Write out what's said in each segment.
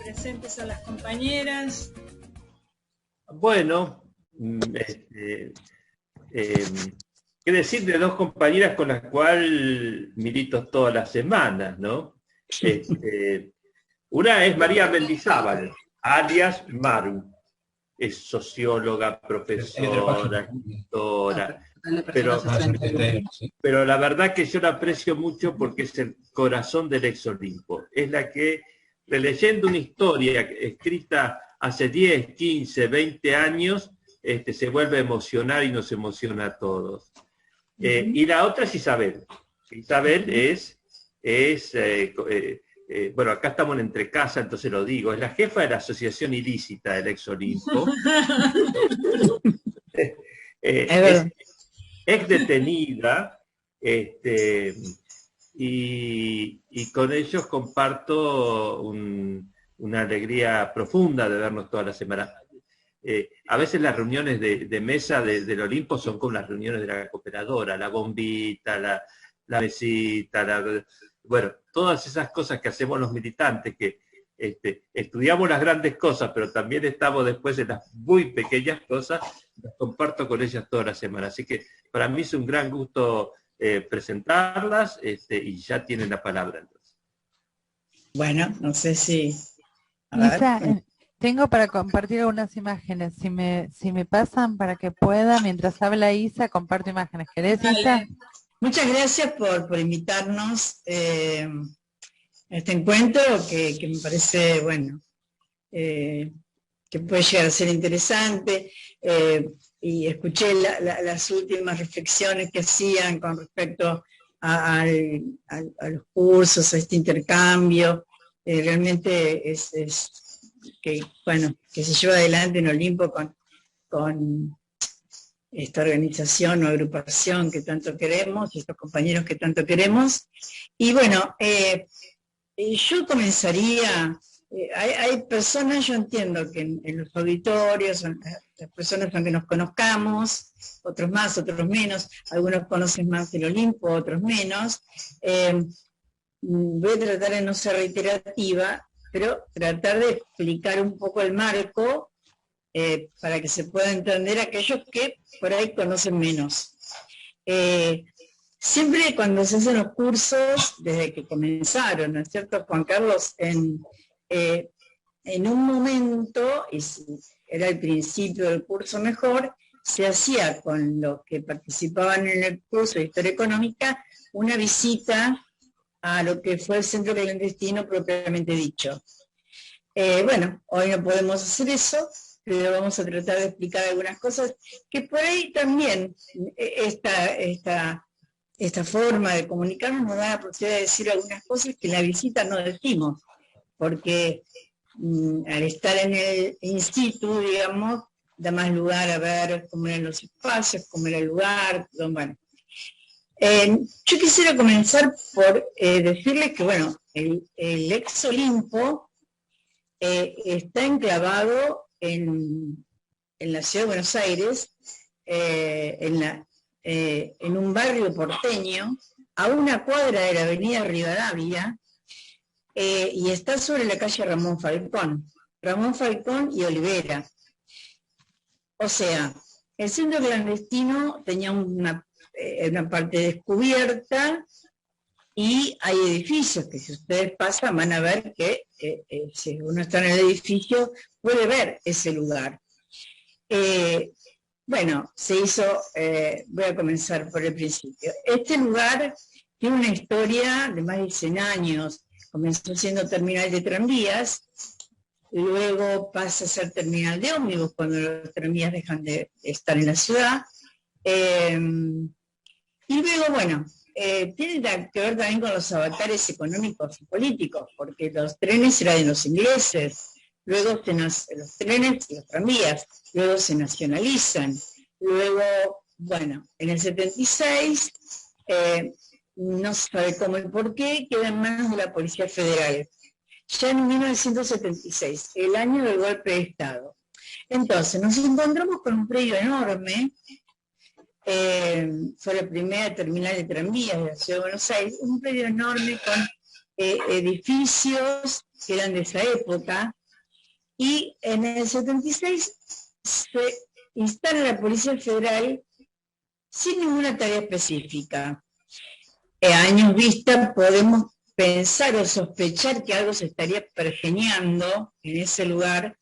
presentes a las compañeras. Bueno, qué decir de dos compañeras con las cuales milito todas las semanas, ¿no? Una es María Mendizábal, alias Maru. Es socióloga, profesora, escritora, pero la verdad que yo la aprecio mucho porque es el corazón del Ex Olimpo. Es la que, releyendo una historia escrita hace 10, 15, 20 años, se vuelve a emocionar y nos emociona a todos. Y la otra es Isabel. Isabel bueno, acá estamos en Entrecasa, entonces lo digo, es la jefa de la Asociación Ilícita del Ex Olimpo. Es detenida, y con ellos comparto una alegría profunda de vernos toda la semana. A veces las reuniones de mesa del Olimpo son como las reuniones de la cooperadora, la bombita, la mesita, bueno, todas esas cosas que hacemos los militantes, que estudiamos las grandes cosas, pero también estamos después en las muy pequeñas cosas, las comparto con ellas toda la semana. Así que para mí es un gran gusto presentarlas, y ya tienen la palabra. Entonces. Bueno, no sé si... Isa, tengo para compartir algunas imágenes. Si me pasan para que pueda, mientras habla Isa, comparto imágenes. ¿Querés, Isa? Muchas gracias por invitarnos a este encuentro que me parece, bueno, que puede llegar a ser interesante. Y escuché las últimas reflexiones que hacían con respecto a los cursos, a este intercambio. Realmente es que, bueno, que se lleva adelante en Olimpo con esta organización o agrupación que tanto queremos, y estos compañeros que tanto queremos. Y bueno, yo comenzaría, hay personas, yo entiendo que en los auditorios, las personas aunque nos conozcamos, otros más, otros menos, algunos conocen más el Olimpo, otros menos. Voy a tratar de no ser reiterativa, pero tratar de explicar un poco el marco para que se pueda entender aquellos que por ahí conocen menos. Siempre cuando se hacen los cursos, desde que comenzaron, ¿no es cierto, Juan Carlos? En un momento, y era el principio del curso mejor, se hacía con los que participaban en el curso de Historia Económica una visita a lo que fue el centro clandestino propiamente dicho. Bueno, hoy no podemos hacer eso, pero vamos a tratar de explicar algunas cosas que por ahí también esta forma de comunicarnos nos da la posibilidad de decir algunas cosas que en la visita no decimos, porque al estar en el in situ, digamos, da más lugar a ver cómo eran los espacios, cómo era el lugar, bueno. Yo quisiera comenzar por decirles que, bueno, el Ex Olimpo está enclavado en la ciudad de Buenos Aires, en un barrio porteño, a una cuadra de la avenida Rivadavia, y está sobre la calle Ramón Falcón y Olivera. O sea, el centro clandestino tenía una parte descubierta, y hay edificios que si ustedes pasan van a ver que si uno está en el edificio puede ver ese lugar. Bueno, se hizo, voy a comenzar por el principio. Este lugar tiene una historia de más de 100 años. Comenzó siendo terminal de tranvías, luego pasa a ser terminal de ómnibus cuando los tranvías dejan de estar en la ciudad. Y luego, bueno, tiene que ver también con los avatares económicos y políticos, porque los trenes eran de los ingleses, luego los trenes y los tranvías, luego se nacionalizan, luego, bueno, en el 76, no se sabe cómo y por qué, queda en manos de la Policía Federal, ya en 1976, el año del golpe de Estado. Entonces, nos encontramos con un predio enorme, fue la primera terminal de tranvías de la Ciudad de Buenos Aires, un predio enorme con edificios que eran de esa época, Y en el 76 se instala la Policía Federal sin ninguna tarea específica. A años vista podemos pensar o sospechar que algo se estaría pergeñando en ese lugar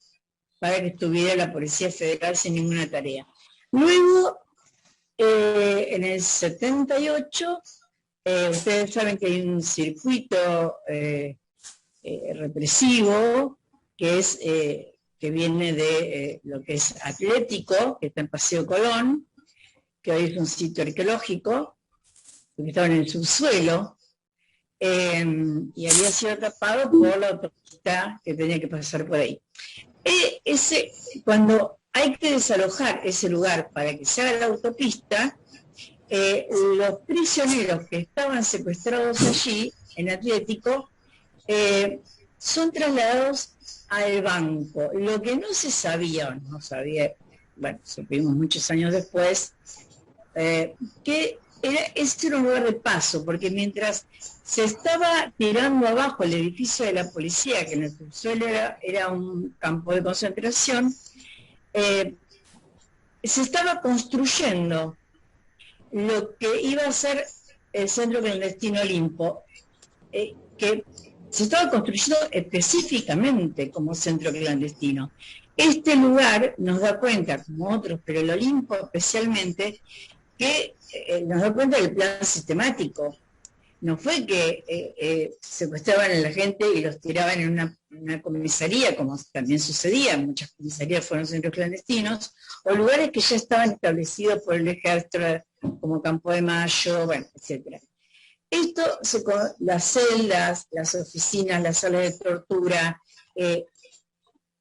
para que estuviera la Policía Federal sin ninguna tarea. Luego, en el 78, ustedes saben que hay un circuito represivo que viene de lo que es Atlético, que está en Paseo Colón, que hoy es un sitio arqueológico, que estaba en el subsuelo, y había sido tapado por la autopista que tenía que pasar por ahí. Cuando hay que desalojar ese lugar para que se haga la autopista, los prisioneros que estaban secuestrados allí, en Atlético, son trasladados al banco. Lo que no se sabía, bueno, supimos muchos años después, que ese era un lugar de paso, porque mientras se estaba tirando abajo el edificio de la policía, que en el subsuelo era un campo de concentración, se estaba construyendo lo que iba a ser el centro clandestino Olimpo, que se estaba construyendo específicamente como centro clandestino. Este lugar nos da cuenta, como otros, pero el Olimpo especialmente, que nos da cuenta del plan sistemático. No fue que secuestraban a la gente y los tiraban en una comisaría, como también sucedía, muchas comisarías fueron centros clandestinos, o lugares que ya estaban establecidos por el ejército, como Campo de Mayo, bueno, etc. Esto, las celdas, las oficinas, las salas de tortura,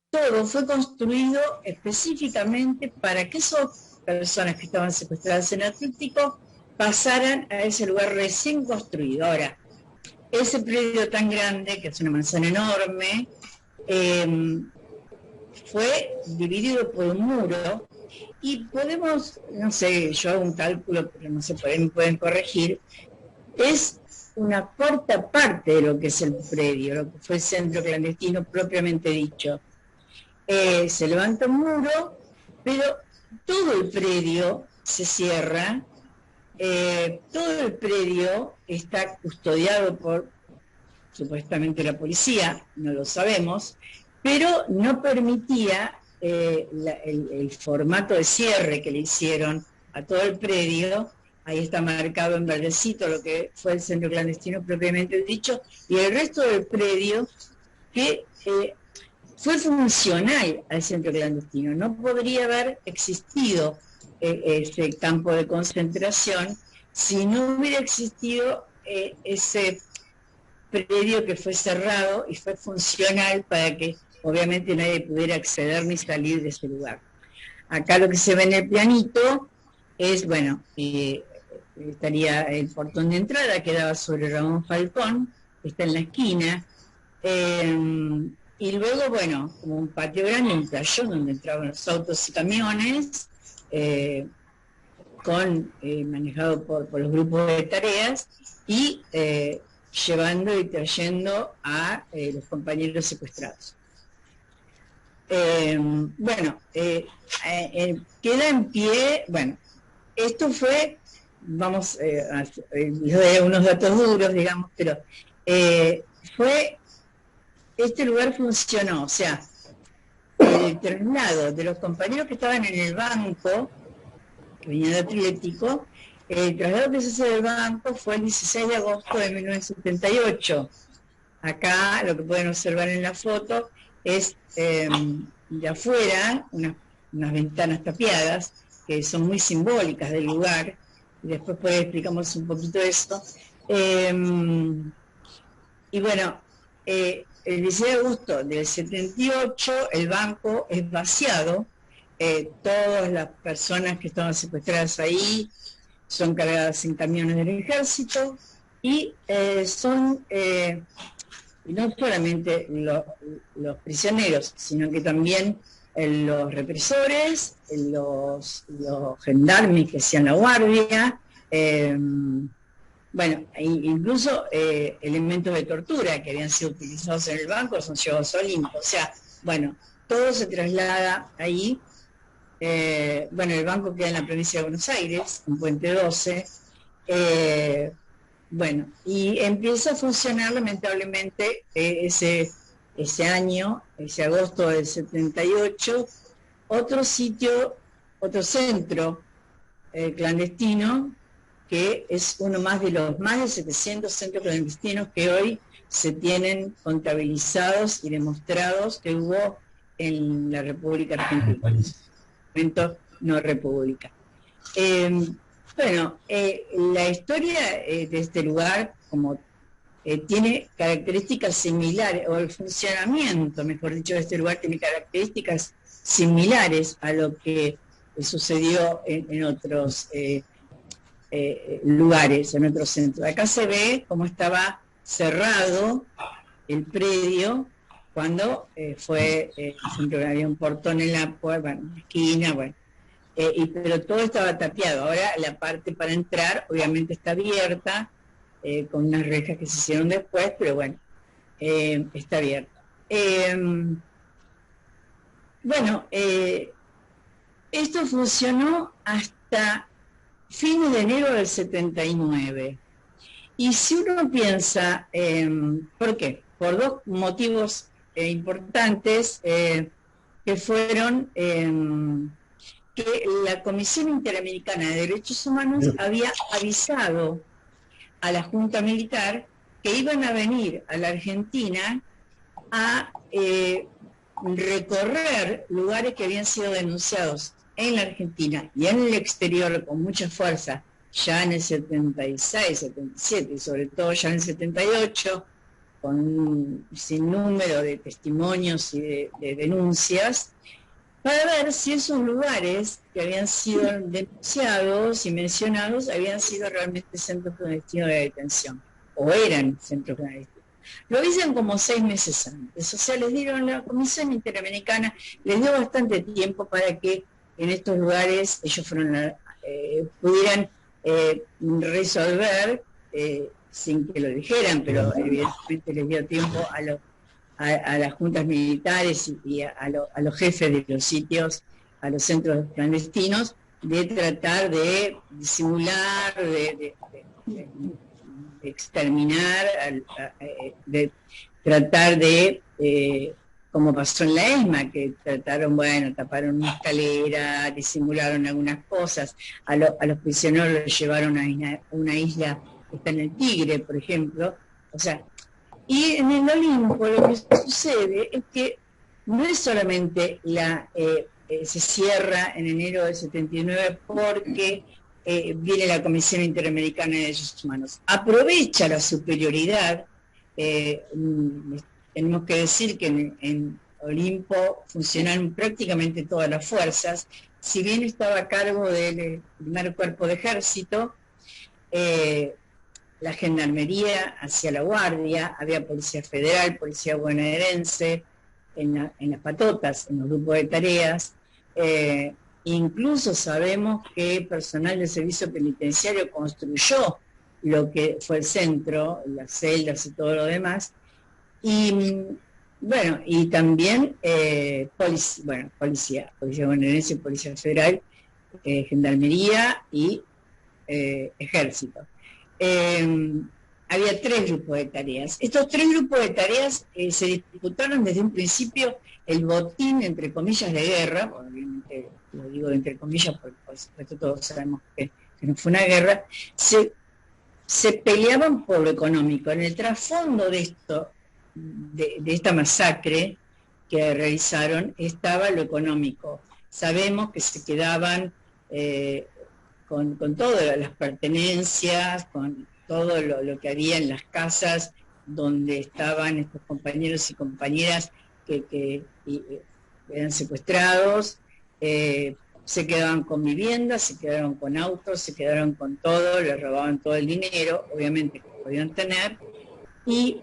todo fue construido específicamente para que esas personas que estaban secuestradas en Atlético pasaran a ese lugar recién construido. Ahora, ese predio tan grande, que es una manzana enorme, fue dividido por un muro, y podemos, no sé, yo hago un cálculo, pero no sé, por ahí me pueden corregir, es una cuarta parte de lo que es el predio, lo que fue el centro clandestino propiamente dicho. Se levanta un muro, pero todo el predio se cierra, todo el predio está custodiado por supuestamente la policía, no lo sabemos, pero no permitía el formato de cierre que le hicieron a todo el predio. Ahí está marcado en verdecito lo que fue el centro clandestino propiamente dicho, y el resto del predio que fue funcional al centro clandestino. No podría haber existido ese campo de concentración si no hubiera existido ese predio que fue cerrado y fue funcional para que obviamente nadie pudiera acceder ni salir de ese lugar. Acá lo que se ve en el planito es, bueno, estaría el portón de entrada que daba sobre Ramón Falcón, que está en la esquina, y luego, bueno, como un patio grande, un playón donde entraban los autos y camiones, manejado por los grupos de tareas, y llevando y trayendo a los compañeros secuestrados. Queda en pie, bueno, esto fue, vamos, les doy unos datos duros, digamos, pero este lugar funcionó, o sea, el traslado de los compañeros que estaban en el banco, que venían de Atlético, el traslado que se hace del banco fue el 16 de agosto de 1978. Acá lo que pueden observar en la foto es de afuera unas ventanas tapiadas que son muy simbólicas del lugar, y después por ahí explicamos un poquito eso. Y bueno, el 16 de agosto del 78 el banco es vaciado, todas las personas que estaban secuestradas ahí son cargadas en camiones del ejército, y son no solamente los prisioneros, sino que también los represores, los gendarmes que hacían la guardia, bueno, incluso elementos de tortura que habían sido utilizados en el banco son llevados a Olimpo. O sea, bueno, todo se traslada ahí. Bueno, el banco queda en la provincia de Buenos Aires, en Puente 12. Bueno, y empieza a funcionar lamentablemente ese año, ese agosto del 78, otro sitio, otro centro clandestino, que es uno más de los más de 700 centros clandestinos que hoy se tienen contabilizados y demostrados que hubo en la República Argentina, en ese momento no república. Bueno, la historia de este lugar, como tiene características similares, o el funcionamiento, mejor dicho, de este lugar tiene características similares a lo que sucedió en otros lugares, en otros centros. Acá se ve cómo estaba cerrado el predio cuando siempre había un portón en la puerta, bueno, en la esquina, bueno, pero todo estaba tapiado. Ahora la parte para entrar obviamente está abierta, con unas rejas que se hicieron después, pero bueno, está abierta. Bueno, esto funcionó hasta fines de enero del 79. Y si uno piensa, ¿por qué? Por dos motivos importantes, que fueron que la Comisión Interamericana de Derechos Humanos había avisado a la Junta Militar que iban a venir a la Argentina a recorrer lugares que habían sido denunciados en la Argentina y en el exterior con mucha fuerza, ya en el 76, 77 y sobre todo ya en el 78, con un sinnúmero de testimonios y de denuncias, para ver si esos lugares que habían sido denunciados y mencionados habían sido realmente centros clandestinos de detención, o eran centros clandestinos. Lo dicen como 6 meses antes, o sea, les dieron, la Comisión Interamericana les dio bastante tiempo para que en estos lugares ellos pudieran resolver, sin que lo dijeran, pero evidentemente les dio tiempo a las juntas militares y a los jefes de los sitios, a los centros clandestinos, de tratar de disimular, de exterminar, de tratar de, como pasó en la ESMA, que trataron, bueno, taparon una escalera, disimularon algunas cosas, a los prisioneros los llevaron a una isla que está en el Tigre, por ejemplo, o sea. Y en el Olimpo lo que sucede es que no es solamente se cierra en enero del 79 porque viene la Comisión Interamericana de Derechos Humanos. Aprovecha la superioridad, tenemos que decir que en Olimpo funcionan prácticamente todas las fuerzas, si bien estaba a cargo del primer cuerpo de ejército, la gendarmería hacía la guardia, había policía federal, policía bonaerense, en las patotas, en los grupos de tareas. Incluso sabemos que personal del servicio penitenciario construyó lo que fue el centro, las celdas y todo lo demás. Y bueno, y también policía bonaerense, policía federal, gendarmería y ejército. Había 3 grupos de tareas. Estos 3 grupos de tareas se disputaron desde un principio el botín, entre comillas, de guerra, obviamente lo digo entre comillas porque por supuesto todos sabemos que no fue una guerra, se peleaban por lo económico. En el trasfondo de esto, de esta masacre que realizaron, estaba lo económico. Sabemos que se quedaban con todas las pertenencias, con todo lo que había en las casas donde estaban estos compañeros y compañeras que eran secuestrados, se quedaban con viviendas, se quedaron con autos, se quedaron con todo, les robaban todo el dinero, obviamente que podían tener, y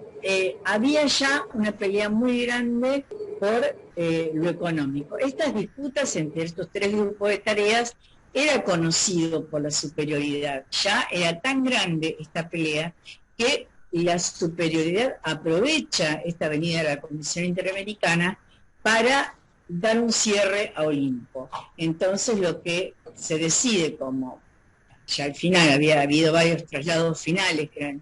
había ya una pelea muy grande por lo económico. Estas disputas entre estos 3 grupos de tareas era conocido por la superioridad. Ya era tan grande esta pelea que la superioridad aprovecha esta venida de la Comisión Interamericana para dar un cierre a Olimpo. Entonces lo que se decide, como ya al final había habido varios traslados finales, que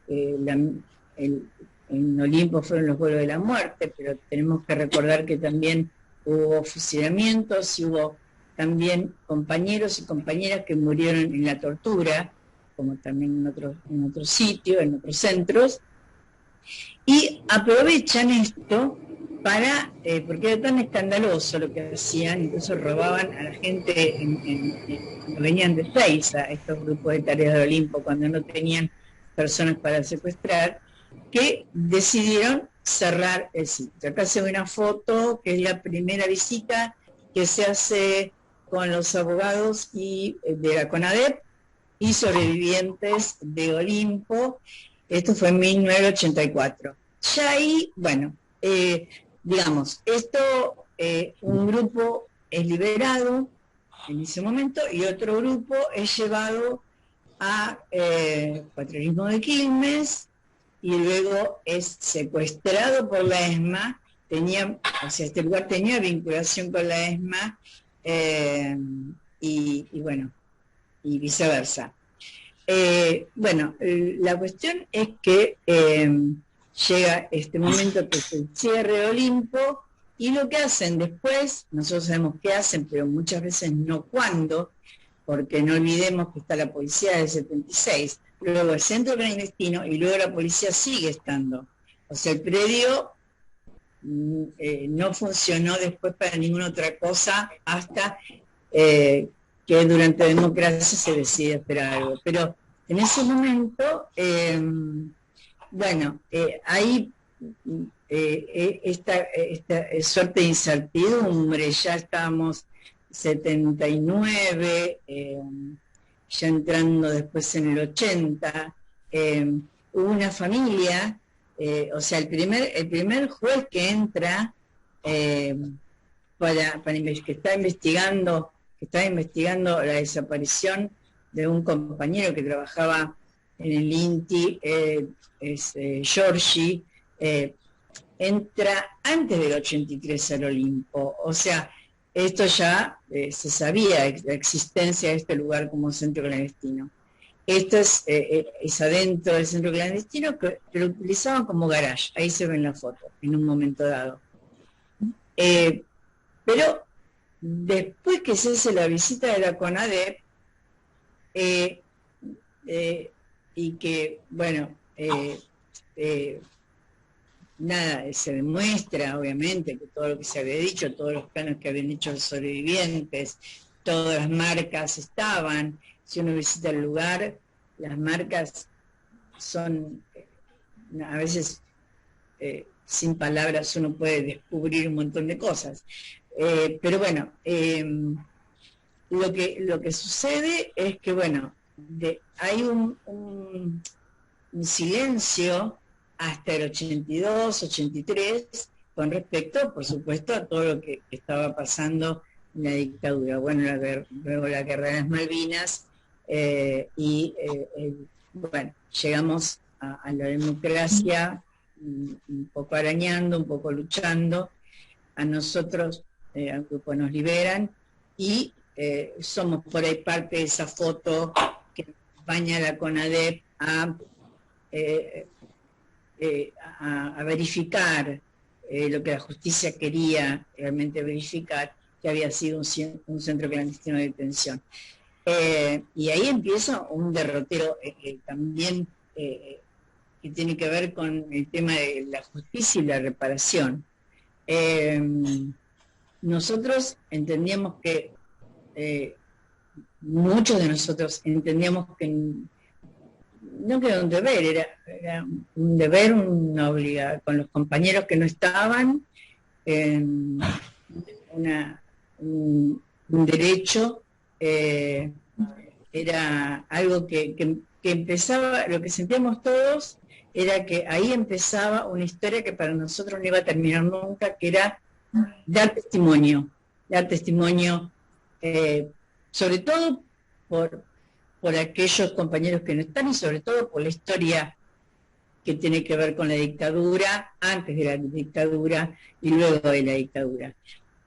eran, en Olimpo fueron los vuelos de la muerte, pero tenemos que recordar que también hubo fusilamientos y hubo también compañeros y compañeras que murieron en la tortura, como también en otros sitios, en otros centros, y aprovechan esto para, porque era tan escandaloso lo que hacían, incluso robaban a la gente cuando venían de Seiza, estos grupos de tareas de Olimpo, cuando no tenían personas para secuestrar, que decidieron cerrar el sitio. Acá se ve una foto, que es la primera visita que se hace con los abogados de la CONADEP y sobrevivientes de Olimpo. Esto fue en 1984. Ya ahí, bueno, digamos, un grupo es liberado en ese momento y otro grupo es llevado a Patriotismo de Quilmes y luego es secuestrado por la ESMA. Este lugar tenía vinculación con la ESMA y bueno, y viceversa. La cuestión es que llega este momento que es el cierre de Olimpo, y lo que hacen después, nosotros sabemos qué hacen, pero muchas veces no cuándo, porque no olvidemos que está la policía del 76, luego el centro clandestino, y luego la policía sigue estando. O sea, el predio no funcionó después para ninguna otra cosa hasta que durante la democracia se decide esperar algo. Pero en ese momento, hay esta suerte de incertidumbre. Ya estábamos 79, ya entrando después en el 80, hubo una familia, o sea, el primer juez que entra que estaba investigando la desaparición de un compañero que trabajaba en el INTI, Giorgi, entra antes del 83 al Olimpo. O sea, esto ya se sabía, la existencia de este lugar como centro clandestino. Esto es adentro del centro clandestino, que lo utilizaban como garage. Ahí se ve en la foto, en un momento dado. Pero después que se hace la visita de la CONADEP, y que, bueno, se demuestra, obviamente, que todo lo que se había dicho, todos los planos que habían hecho los sobrevivientes, todas las marcas estaban. Si uno visita el lugar, las marcas son, a veces, sin palabras uno puede descubrir un montón de cosas. Pero bueno, lo que sucede es que, bueno, hay un silencio hasta el 82, 83, con respecto, por supuesto, a todo lo que estaba pasando en la dictadura. Bueno, luego la guerra de las Malvinas, bueno, llegamos a la democracia, un poco arañando, un poco luchando. A nosotros, al grupo nos liberan, y somos por ahí parte de esa foto que acompaña a la CONADEP a verificar lo que la justicia quería realmente verificar, que había sido un centro clandestino de detención. Y ahí empieza un derrotero también que tiene que ver con el tema de la justicia y la reparación. Nosotros entendíamos que, muchos de nosotros entendíamos que no que era un deber, era un deber, una obligación, con los compañeros que no estaban, un derecho, era algo que empezaba, lo que sentíamos todos era que ahí empezaba una historia que para nosotros no iba a terminar nunca, que era dar testimonio, sobre todo por aquellos compañeros que no están, y sobre todo por la historia que tiene que ver con la dictadura, antes de la dictadura y luego de la dictadura.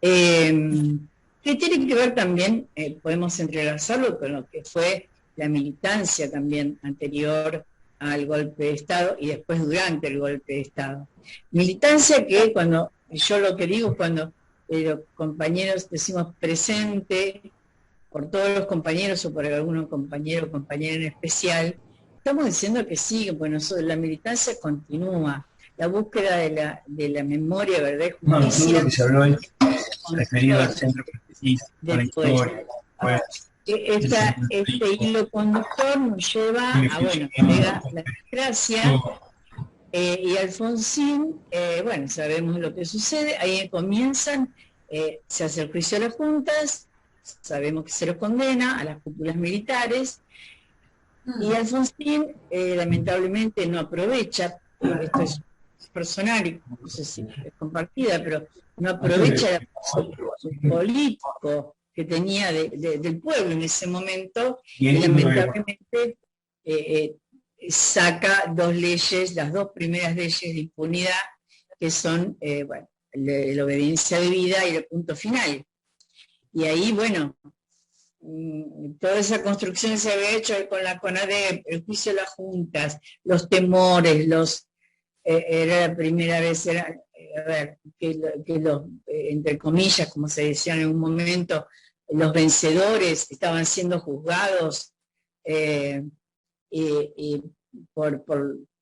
que tiene que ver también, podemos entrelazarlo con lo que fue la militancia también anterior al golpe de Estado y después durante el golpe de Estado. Militancia que cuando, yo lo que digo, cuando los compañeros decimos presente, por todos los compañeros o por algunos compañeros o compañera en especial, estamos diciendo que sí, bueno, la militancia continúa, la búsqueda de la memoria, verdad y No, todo justicia. lo que se habló es referido al centro de la historia. Este hilo conductor nos lleva a, bueno, llega la desgracia, y Alfonsín, bueno, sabemos lo que sucede, ahí comienzan, se hace el juicio a las juntas, sabemos que se los condena a las cúpulas militares, y Alfonsín lamentablemente no aprovecha, esto es personal y no sé si es compartida, pero no aprovecha el político que tenía del pueblo en ese momento, y lamentablemente saca dos leyes, las dos primeras leyes de impunidad, que son, bueno, la obediencia debida y el punto final. Y ahí, bueno, toda esa construcción se había hecho con la CONADEP, el juicio de las juntas, los temores, era la primera vez, a ver, que los, entre comillas, como se decía en un momento, los vencedores estaban siendo juzgados por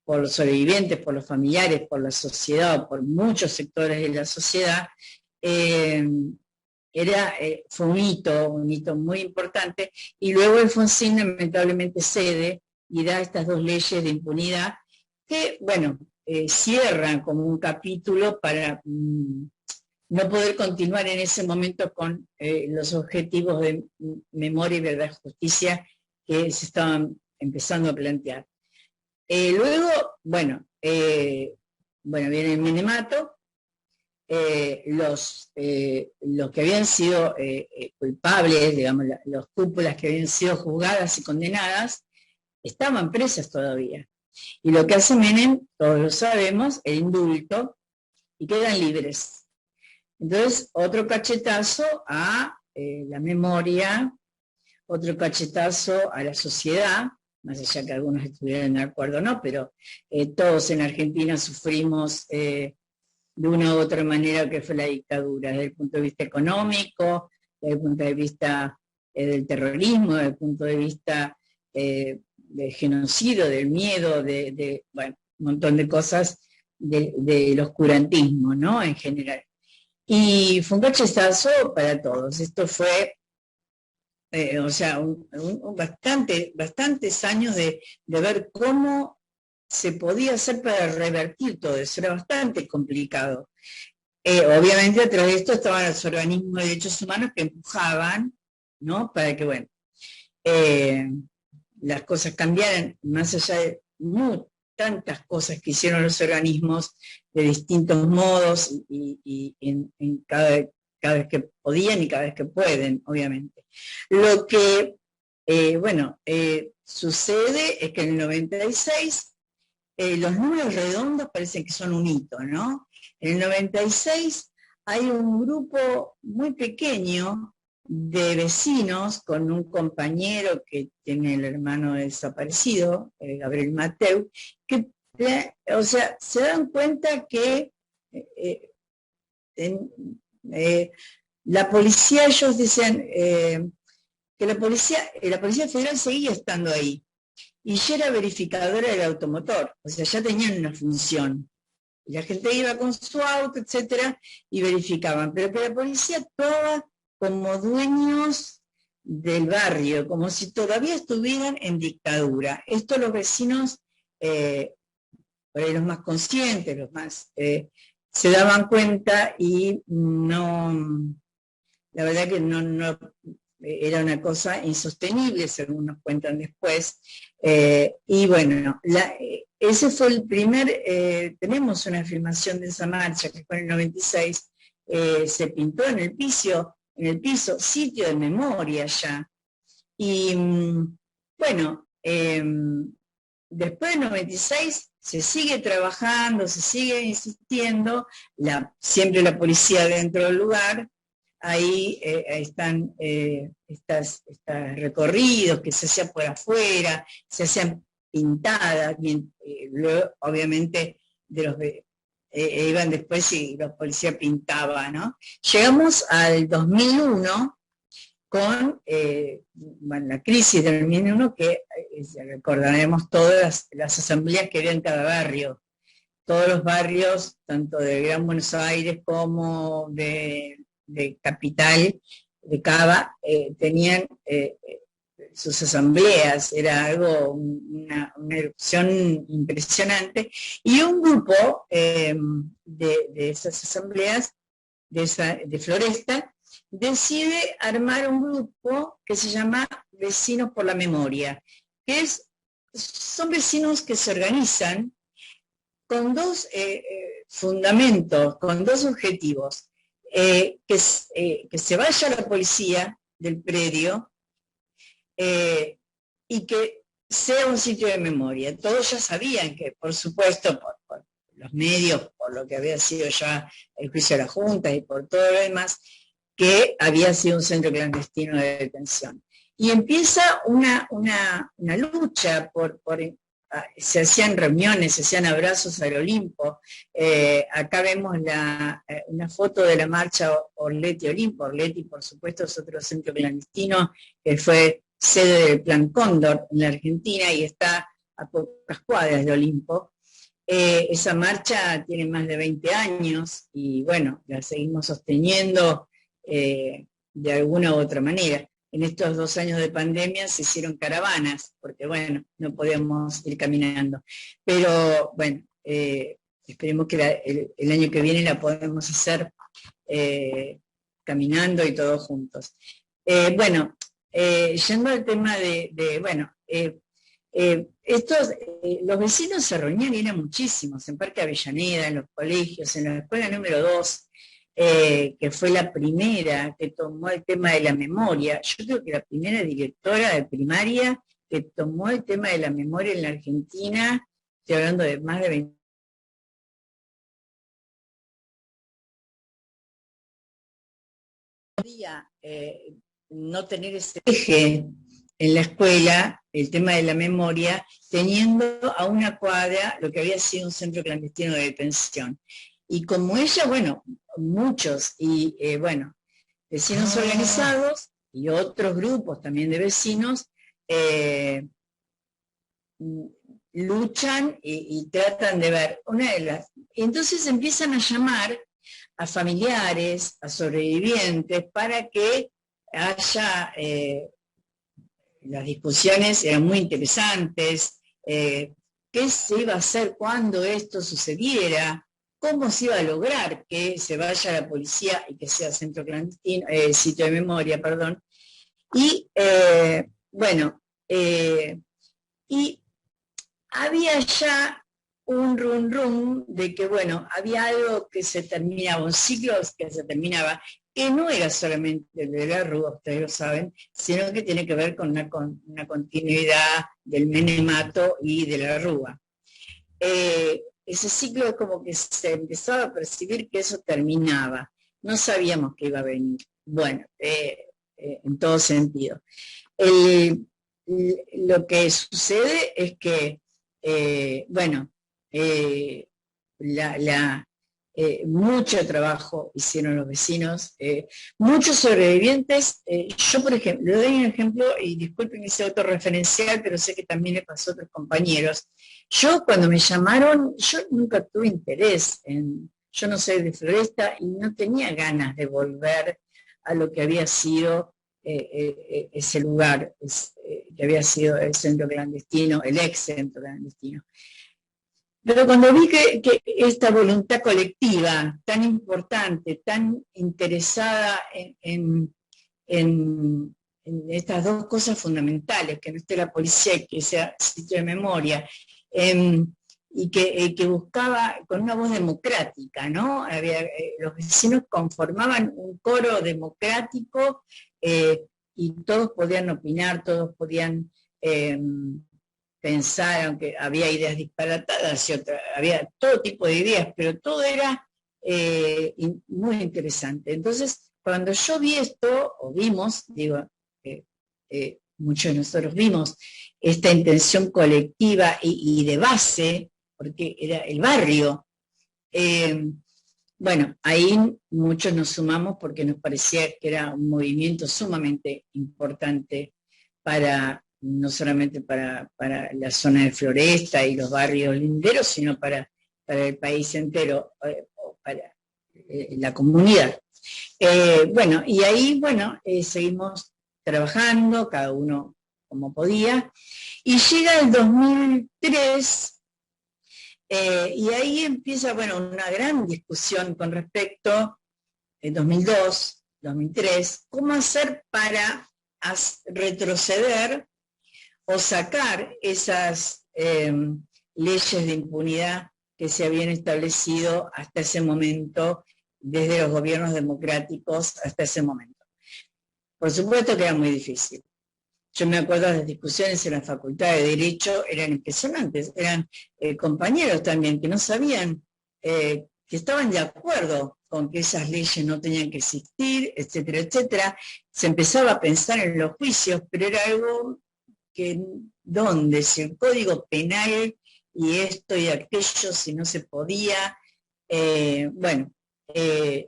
los sobrevivientes, por los familiares, por la sociedad, por muchos sectores de la sociedad. Fue un hito muy importante, y luego Alfonsín lamentablemente cede y da estas dos leyes de impunidad que, bueno, cierran como un capítulo para no poder continuar en ese momento con los objetivos de memoria y verdad y justicia que se estaban empezando a plantear. Luego, bueno, viene el Menemato. Los que habían sido culpables, digamos, las cúpulas que habían sido juzgadas y condenadas, estaban presas todavía. Y lo que hace Menem, todos lo sabemos, el indulto, y quedan libres. Entonces, otro cachetazo a la memoria, otro cachetazo a la sociedad, más allá que algunos estuvieran de acuerdo o no, pero todos en Argentina sufrimos de una u otra manera que fue la dictadura, desde el punto de vista económico, desde el punto de vista del terrorismo, desde el punto de vista del genocidio, del miedo, bueno, un montón de cosas del oscurantismo, ¿no? En general. Y fue un cachetazo para todos. Esto fue, o sea, bastantes años de ver cómo se podía hacer para revertir todo eso. Era bastante complicado. Obviamente a través de esto estaban los organismos de derechos humanos que empujaban, ¿no? Para que, bueno, las cosas cambiaran, más allá de tantas cosas que hicieron los organismos de distintos modos y en cada vez que podían y cada vez que pueden, obviamente. Lo que, sucede es que en el 96 los números redondos parecen que son un hito, ¿no? En el 96 hay un grupo muy pequeño de vecinos con un compañero que tiene el hermano desaparecido, Gabriel Mateu, que, o sea, se dan cuenta que la policía, ellos dicen que la policía federal seguía estando ahí, y ya era verificadora del automotor, o sea, ya tenían una función. Y la gente iba con su auto, etcétera, y verificaban, pero que la policía actuaba como dueños del barrio, como si todavía estuvieran en dictadura. Esto los vecinos, por ahí los más conscientes, los más, se daban cuenta y no, la verdad que no era una cosa insostenible, según nos cuentan después. Y bueno, ese fue el primer, tenemos una filmación de esa marcha que fue en el 96, se pintó en el piso, sitio de memoria ya. Y bueno, después del 96 se sigue trabajando, se sigue insistiendo, siempre la policía dentro del lugar, ahí están estos recorridos que se hacían por afuera, se hacían pintadas, luego obviamente iban después y los policías pintaban, ¿no? Llegamos al 2001 con la crisis del 2001, que recordaremos todas las asambleas que había en cada barrio. Todos los barrios, tanto de Gran Buenos Aires como de Capital, de Cava, tenían sus asambleas, era algo, una erupción impresionante, y un grupo de esas asambleas, de Floresta, decide armar un grupo que se llama Vecinos por la Memoria, que son vecinos que se organizan con dos fundamentos, con dos objetivos, que se vaya la policía del predio y que sea un sitio de memoria. Todos ya sabían que, por supuesto, por los medios, por lo que había sido ya el juicio de la Junta y por todo lo demás, que había sido un centro clandestino de detención. Y empieza una lucha se hacían reuniones, se hacían abrazos al Olimpo. Acá vemos una foto de la marcha Orleti-Olimpo. Orleti, por supuesto, es otro centro clandestino que fue sede del Plan Cóndor en la Argentina y está a pocas cuadras de Olimpo. Esa marcha tiene más de 20 años y bueno, la seguimos sosteniendo de alguna u otra manera. En estos 2 años de pandemia se hicieron caravanas, porque bueno, no podíamos ir caminando. Pero bueno, esperemos que el año que viene la podemos hacer caminando y todos juntos. Yendo al tema los vecinos se reunían y eran muchísimos, en Parque Avellaneda, en los colegios, en la escuela número 2, que fue la primera que tomó el tema de la memoria. Yo creo que la primera directora de primaria que tomó el tema de la memoria en la Argentina, estoy hablando de más de 20 no tener ese eje en la escuela, el tema de la memoria, teniendo a una cuadra lo que había sido un centro clandestino de detención. Y como ella, bueno, muchos, vecinos organizados y otros grupos también de vecinos, luchan y tratan de ver y entonces empiezan a llamar a familiares, a sobrevivientes, para que haya, las discusiones eran muy interesantes, qué se iba a hacer cuando esto sucediera, cómo se iba a lograr que se vaya la policía y que sea centro clandestino, sitio de memoria, perdón. Y y había ya un rum de que, bueno, había algo que se terminaba, un ciclo que se terminaba, que no era solamente el de la Rúa, ustedes lo saben, sino que tiene que ver con una continuidad del menemato y de la Rúa. Ese ciclo es como que se empezaba a percibir que eso terminaba. No sabíamos que iba a venir. Bueno, en todo sentido. Lo que sucede es que, mucho trabajo hicieron los vecinos, muchos sobrevivientes. Yo, por ejemplo, le doy un ejemplo, y disculpen que sea autorreferencial, pero sé que también le pasó a otros compañeros. Yo, cuando me llamaron, yo nunca tuve interés yo no soy de Floresta y no tenía ganas de volver a lo que había sido ese lugar, que había sido el centro clandestino, el ex centro clandestino. Pero cuando vi que esta voluntad colectiva tan importante, tan interesada en estas dos cosas fundamentales, que no esté la policía y que sea sitio de memoria, y que buscaba con una voz democrática, ¿no? Los vecinos conformaban un coro democrático y todos podían opinar, todos podían pensar, aunque había ideas disparatadas y había todo tipo de ideas, pero todo era muy interesante. Entonces, cuando yo vi esto, o vimos, digo, muchos de nosotros vimos esta intención colectiva y de base, porque era el barrio, bueno, ahí muchos nos sumamos porque nos parecía que era un movimiento sumamente importante para, no solamente para la zona de Floresta y los barrios linderos, sino para el país entero, o para la comunidad. Bueno, y ahí, bueno, seguimos trabajando, cada uno como podía, y llega el 2003, y ahí empieza, bueno, una gran discusión con respecto, en 2002, 2003, cómo hacer para retroceder o sacar esas leyes de impunidad que se habían establecido hasta ese momento, desde los gobiernos democráticos hasta ese momento. Por supuesto que era muy difícil. Yo me acuerdo de las discusiones en la Facultad de Derecho, eran impresionantes, eran compañeros también que no sabían, que estaban de acuerdo con que esas leyes no tenían que existir, etcétera, etcétera. Se empezaba a pensar en los juicios, pero era algo que, ¿dónde? Si el Código Penal y esto y aquello, si no se podía. Bueno,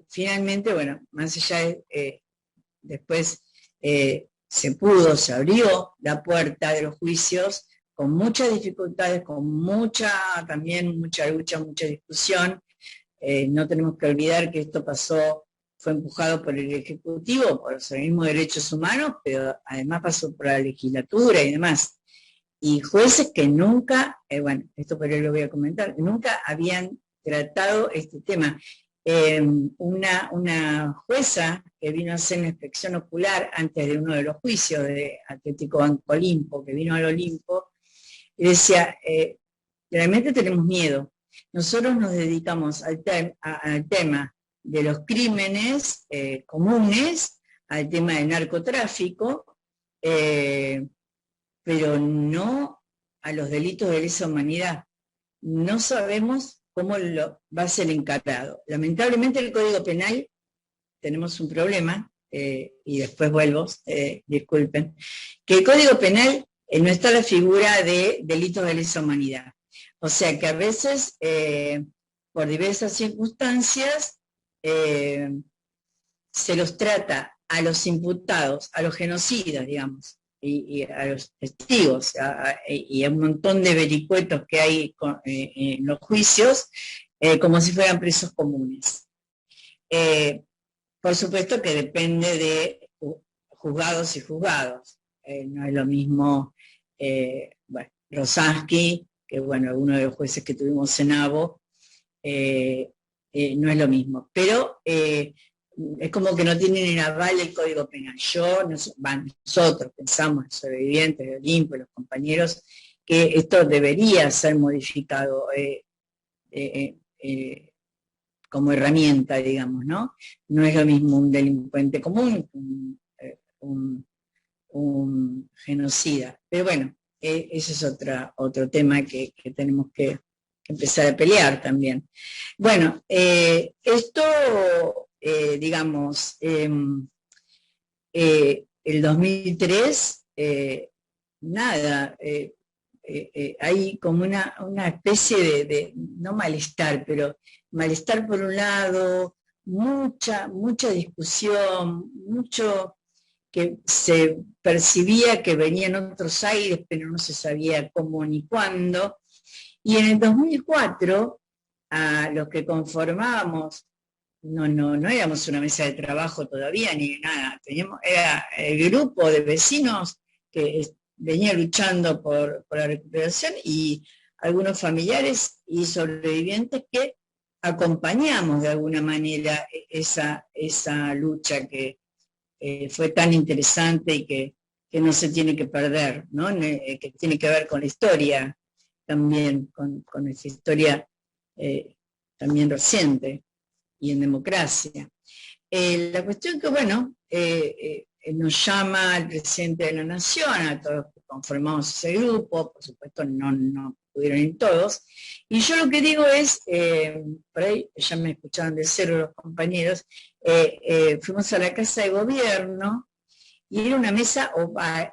finalmente, bueno, más allá de, después se abrió la puerta de los juicios con muchas dificultades, con también mucha lucha, mucha discusión. No tenemos que olvidar que esto fue empujado por el Ejecutivo, por los organismos de derechos humanos, pero además pasó por la legislatura y demás. Y jueces que nunca, bueno, esto por ahí lo voy a comentar, nunca habían tratado este tema. Una jueza que vino a hacer una inspección ocular antes de uno de los juicios de Atlético Banco Olimpo, que vino al Olimpo, y decía, realmente tenemos miedo. Nosotros nos dedicamos al tema de los crímenes comunes, al tema del narcotráfico, pero no a los delitos de lesa humanidad. No sabemos cómo va a ser encarado. Lamentablemente el Código Penal, tenemos un problema, y después vuelvo, disculpen, que el Código Penal no está la figura de delitos de lesa humanidad. O sea que a veces, por diversas circunstancias, se los trata a los imputados, a los genocidas, digamos, y a los testigos, y a un montón de vericuetos que hay en los juicios, como si fueran presos comunes. Por supuesto que depende de juzgados y juzgados. No es lo mismo, bueno, Rosansky, que bueno, uno de los jueces que tuvimos en Abo, no es lo mismo. Pero es como que no tienen en aval el Código Penal. Nosotros pensamos, los sobrevivientes de Olimpo, los compañeros, que esto debería ser modificado como herramienta, digamos, ¿no? No es lo mismo un delincuente común, un genocida. Pero bueno, ese es otro tema que tenemos que empezar a pelear también. Bueno, esto, digamos, el 2003, nada, hay como una especie de, no malestar, pero malestar por un lado, mucha discusión, mucho que se percibía que venían otros aires, pero no se sabía cómo ni cuándo. Y en el 2004, a los que conformábamos, no éramos una mesa de trabajo todavía, ni nada, era el grupo de vecinos que venía luchando por la recuperación, y algunos familiares y sobrevivientes que acompañamos de alguna manera esa lucha que fue tan interesante y que no se tiene que perder, ¿no? Que tiene que ver con la historia también, con nuestra historia también reciente y en democracia. La cuestión que, bueno, nos llama al presidente de la Nación, a todos los que conformamos ese grupo, por supuesto no pudieron ir todos. Y yo lo que digo es, por ahí ya me escuchaban de cero los compañeros, fuimos a la Casa de Gobierno y era una mesa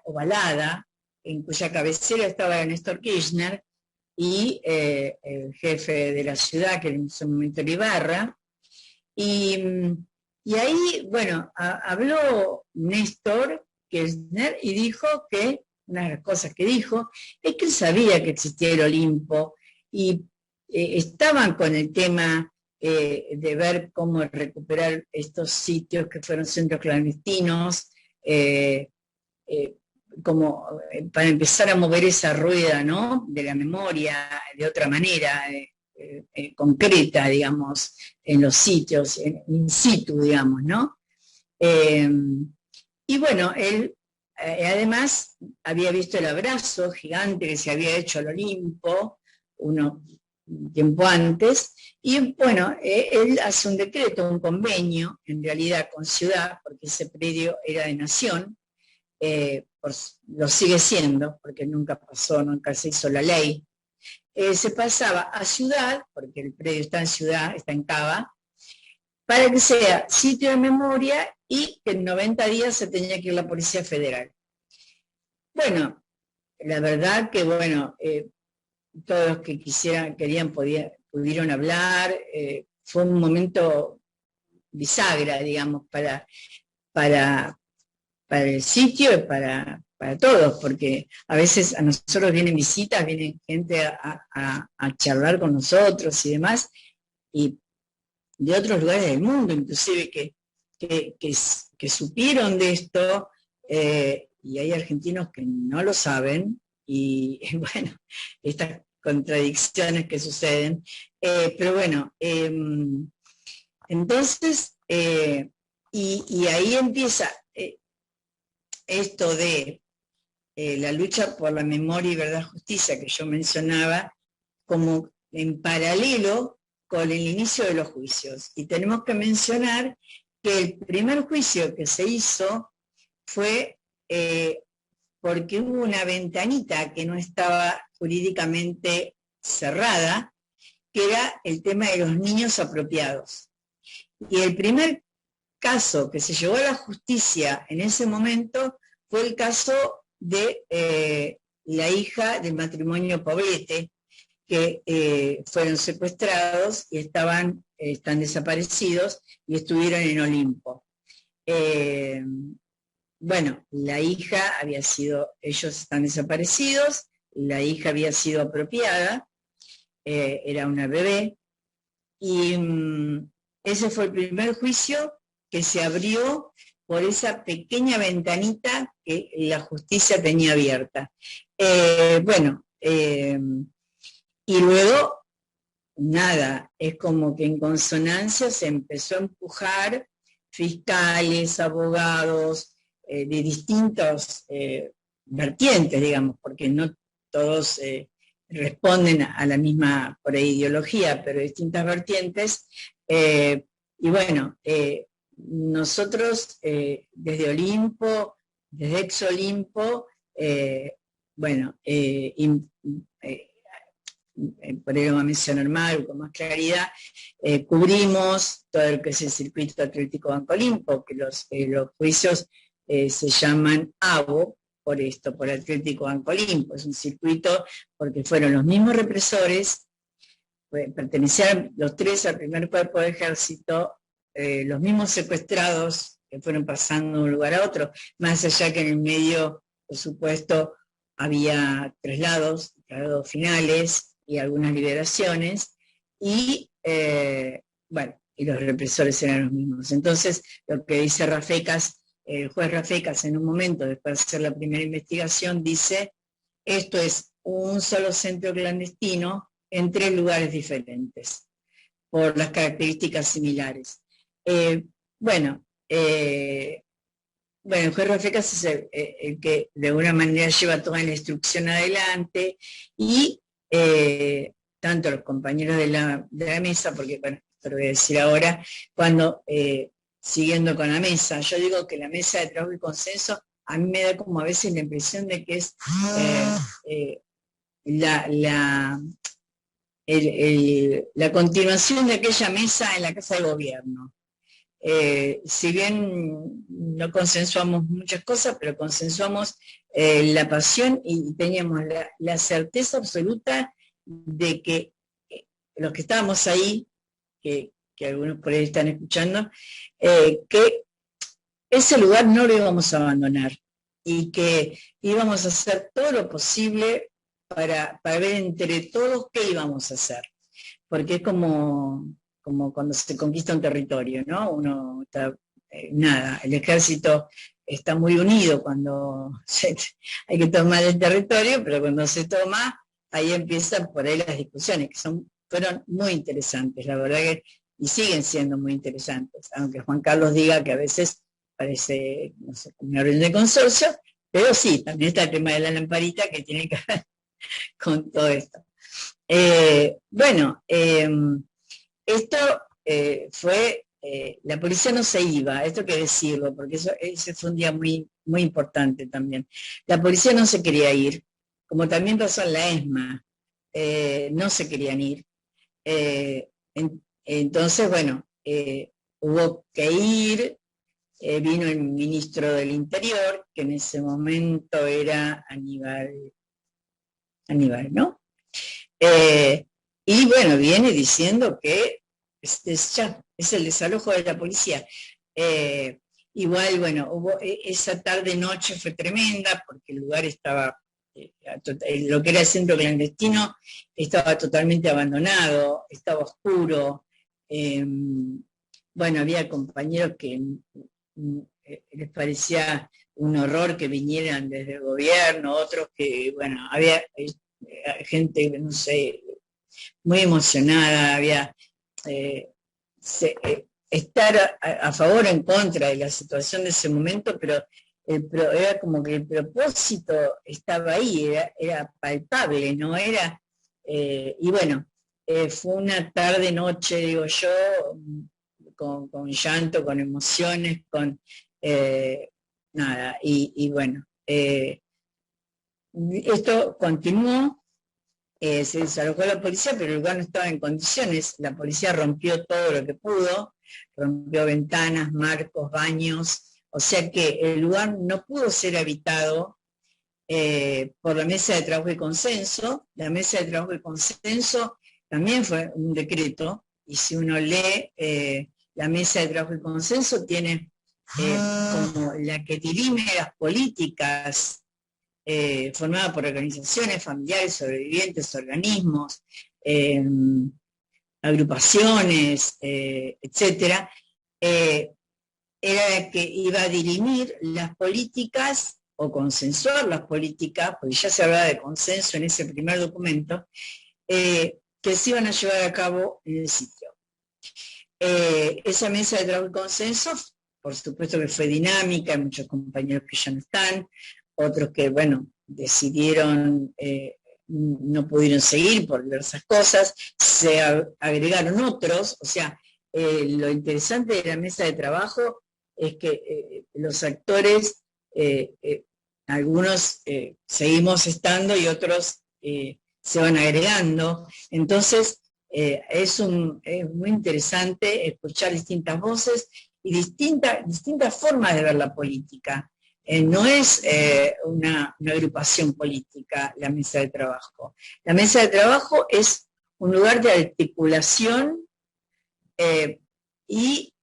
ovalada, en cuya cabecera estaba Néstor Kirchner y el jefe de la ciudad, que en ese momento era Ibarra, y ahí, bueno, habló Néstor Kirchner y dijo que, una de las cosas que dijo, es que él sabía que existía el Olimpo y estaban con el tema de ver cómo recuperar estos sitios que fueron centros clandestinos, como para empezar a mover esa rueda, ¿no?, de la memoria de otra manera, concreta, digamos, en los sitios, in situ, digamos, ¿no? Y bueno, él además había visto el abrazo gigante que se había hecho al Olimpo un tiempo antes, y bueno, él hace un decreto, un convenio, en realidad con Ciudad, porque ese predio era de Nación, lo sigue siendo, porque nunca pasó, nunca se hizo la ley. Se pasaba a Ciudad, porque el predio está en Ciudad, está en Cava, para que sea sitio de memoria y que en 90 días se tenía que ir la Policía Federal. Bueno, la verdad que, bueno, todos los que querían, pudieron hablar, fue un momento bisagra, digamos, para el sitio y para todos, porque a veces a nosotros vienen visitas, vienen gente a charlar con nosotros y demás, y de otros lugares del mundo, inclusive, que supieron de esto, y hay argentinos que no lo saben, y bueno, estas contradicciones que suceden, pero bueno, entonces, y ahí empieza esto de la lucha por la memoria y verdad justicia que yo mencionaba, como en paralelo con el inicio de los juicios. Y tenemos que mencionar que el primer juicio que se hizo fue porque hubo una ventanita que no estaba jurídicamente cerrada, que era el tema de los niños apropiados. Y el primer caso que se llevó a la justicia en ese momento fue el caso de la hija del matrimonio Poblete, que fueron secuestrados y están desaparecidos y estuvieron en Olimpo. Bueno, la hija ellos están desaparecidos, la hija había sido apropiada, era una bebé, y ese fue el primer juicio que se abrió por esa pequeña ventanita que la justicia tenía abierta. Y luego, nada, es como que en consonancia se empezó a empujar fiscales, abogados, de distintos vertientes, digamos, porque no todos responden a la misma, por ahí, ideología, pero distintas vertientes. Y bueno, nosotros desde Olimpo, desde Ex Olimpo, por ahí lo va a mencionar Maru con más claridad, cubrimos todo lo que es el circuito atlético Banco Olimpo, que los juicios se llaman ABO, por esto, por Atlético Banco Olimpo. Es un circuito porque fueron los mismos represores, pertenecían los tres al primer cuerpo de ejército, los mismos secuestrados que fueron pasando de un lugar a otro, más allá que en el medio, por supuesto, había traslados finales y algunas liberaciones, y y los represores eran los mismos. Entonces, lo que dice Rafecas, el juez Rafecas, en un momento, después de hacer la primera investigación, dice, esto es un solo centro clandestino en 3 lugares diferentes, por las características similares. El juez Rafecas es el que de alguna manera lleva toda la instrucción adelante, y tanto los compañeros de la mesa, porque bueno, esto lo voy a decir ahora, cuando siguiendo con la mesa, yo digo que la mesa de trabajo y consenso a mí me da como a veces la impresión de que es la continuación de aquella mesa en la Casa de Gobierno. Si bien no consensuamos muchas cosas, pero consensuamos la pasión y teníamos la certeza absoluta de que los que estábamos ahí, que algunos por ahí están escuchando, que ese lugar no lo íbamos a abandonar y que íbamos a hacer todo lo posible para ver entre todos qué íbamos a hacer. Porque es como cuando se conquista un territorio, ¿no? Uno está, el ejército está muy unido cuando hay que tomar el territorio, pero cuando se toma, ahí empiezan por ahí las discusiones, que fueron muy interesantes, la verdad que, y siguen siendo muy interesantes, aunque Juan Carlos diga que a veces parece, no sé, una orden de consorcio, pero sí, también está el tema de la lamparita que tiene que ver con todo esto. Esto fue, la policía no se iba, esto hay que decirlo, porque ese fue un día muy, muy importante también. La policía no se quería ir, como también pasó en la ESMA, no se querían ir. Entonces, bueno, hubo que ir, vino el ministro del Interior, que en ese momento era Aníbal, ¿no? Y bueno, viene diciendo que es el desalojo de la policía. Igual, bueno, esa tarde-noche fue tremenda, porque el lugar estaba, lo que era el centro clandestino, estaba totalmente abandonado, estaba oscuro. Bueno, había compañeros que les parecía un horror que vinieran desde el gobierno, otros que, bueno, había gente, no sé, muy emocionada, había estar a favor o en contra de la situación de ese momento, pero era como que el propósito estaba ahí, era palpable, no era, y bueno, fue una tarde-noche, digo yo, con llanto, con emociones, con nada, y bueno, esto continuó. Se desalojó la policía, pero el lugar no estaba en condiciones. La policía rompió todo lo que pudo, rompió ventanas, marcos, baños, o sea que el lugar no pudo ser habitado por la mesa de trabajo y consenso. La mesa de trabajo y consenso también fue un decreto, y si uno lee la mesa de trabajo y consenso, tiene como la que dirime las políticas formada por organizaciones familiares, sobrevivientes, organismos, agrupaciones, etcétera, era la que iba a dirimir las políticas o consensuar las políticas, porque ya se hablaba de consenso en ese primer documento, que se iban a llevar a cabo en el sitio. Esa mesa de trabajo y consenso, por supuesto que fue dinámica, hay muchos compañeros que ya no están, otros que, bueno, decidieron, no pudieron seguir por diversas cosas, se agregaron otros, o sea, lo interesante de la mesa de trabajo es que los actores, algunos seguimos estando y otros se van agregando, entonces es muy interesante escuchar distintas voces y distintas formas de ver la política. No es una agrupación política la mesa de trabajo. La mesa de trabajo es un lugar de articulación y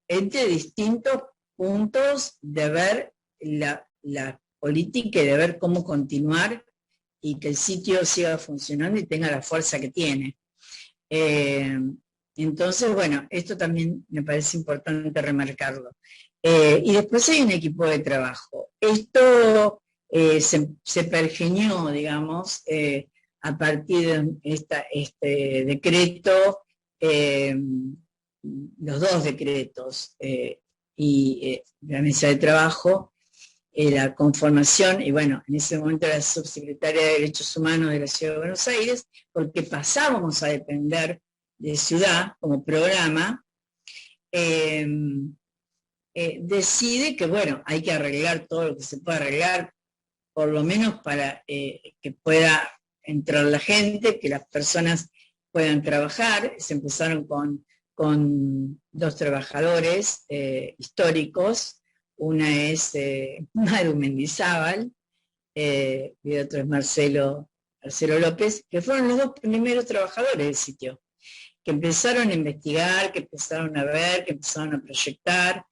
entre distintos puntos de ver la política y de ver cómo continuar y que el sitio siga funcionando y tenga la fuerza que tiene. Entonces, bueno, esto también me parece importante remarcarlo. Y después hay un equipo de trabajo. Esto se pergeñó, digamos, a partir de este decreto, los dos decretos y la mesa de trabajo, la conformación, y bueno, en ese momento era subsecretaria de Derechos Humanos de la Ciudad de Buenos Aires, porque pasábamos a depender de Ciudad como programa, decide que, bueno, hay que arreglar todo lo que se pueda arreglar, por lo menos para que pueda entrar la gente, que las personas puedan trabajar. Se empezaron con 2 trabajadores históricos, una es Maru Mendizábal, y el otro es Marcelo López, que fueron los 2 primeros trabajadores del sitio, que empezaron a investigar, que empezaron a ver, que empezaron a proyectar,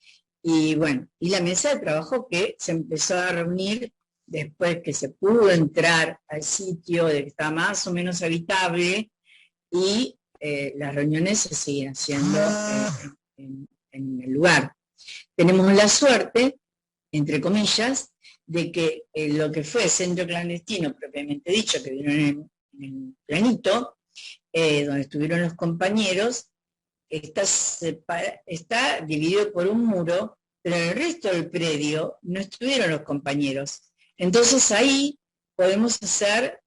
y bueno, y la mesa de trabajo que se empezó a reunir después que se pudo entrar al sitio, de que estaba más o menos habitable, y las reuniones se siguen haciendo en el lugar. Tenemos la suerte, entre comillas, de que lo que fue centro clandestino propiamente dicho, que vieron en el planito, donde estuvieron los compañeros, está dividido por un muro, pero en el resto del predio no estuvieron los compañeros. Entonces ahí podemos hacer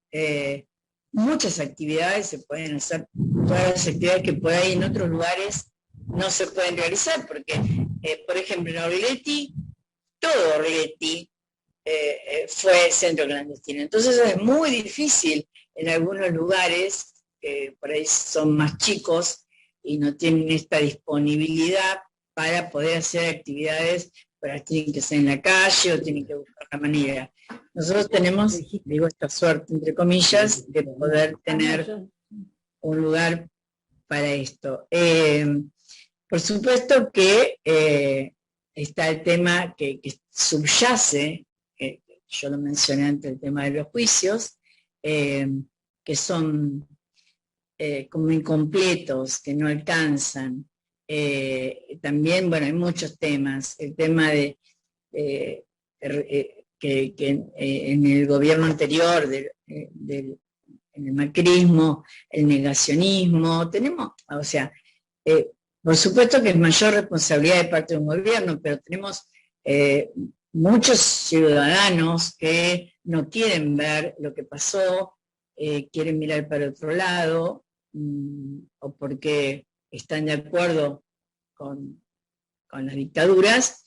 muchas actividades, se pueden hacer todas las actividades que por ahí en otros lugares no se pueden realizar, porque, por ejemplo, en Orleti, todo Orleti fue centro clandestino. Entonces es muy difícil en algunos lugares, por ahí son más chicos y no tienen esta disponibilidad para poder hacer actividades, pero tienen que ser en la calle o tienen que buscar la manera. Nosotros tenemos, digo, esta suerte, entre comillas, de poder tener un lugar para esto. Por supuesto que está el tema que subyace, yo lo mencioné antes, el tema de los juicios, que son como incompletos, que no alcanzan. También, bueno, hay muchos temas. El tema de que en el gobierno anterior, en el macrismo, el negacionismo, tenemos, o sea, por supuesto que es mayor responsabilidad de parte de un gobierno, pero tenemos muchos ciudadanos que no quieren ver lo que pasó, quieren mirar para otro lado, o porque están de acuerdo con las dictaduras,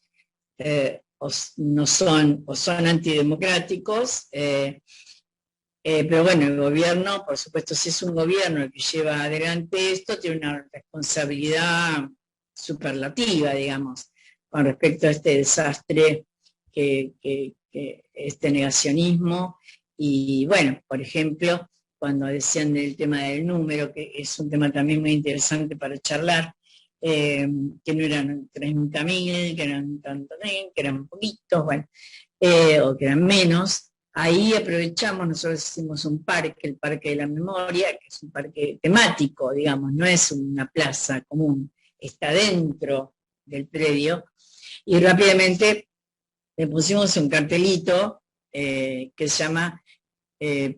o son antidemocráticos, pero bueno, el gobierno, por supuesto, si es un gobierno el que lleva adelante esto, tiene una responsabilidad superlativa, digamos, con respecto a este desastre este negacionismo. Y bueno, por ejemplo, cuando decían del tema del número, que es un tema también muy interesante para charlar, que no eran 30.000, que eran tanto, que eran poquitos, bueno, o que eran menos. Ahí aprovechamos, nosotros hicimos un parque, el Parque de la Memoria, que es un parque temático, digamos, no es una plaza común, está dentro del predio, y rápidamente le pusimos un cartelito que se llama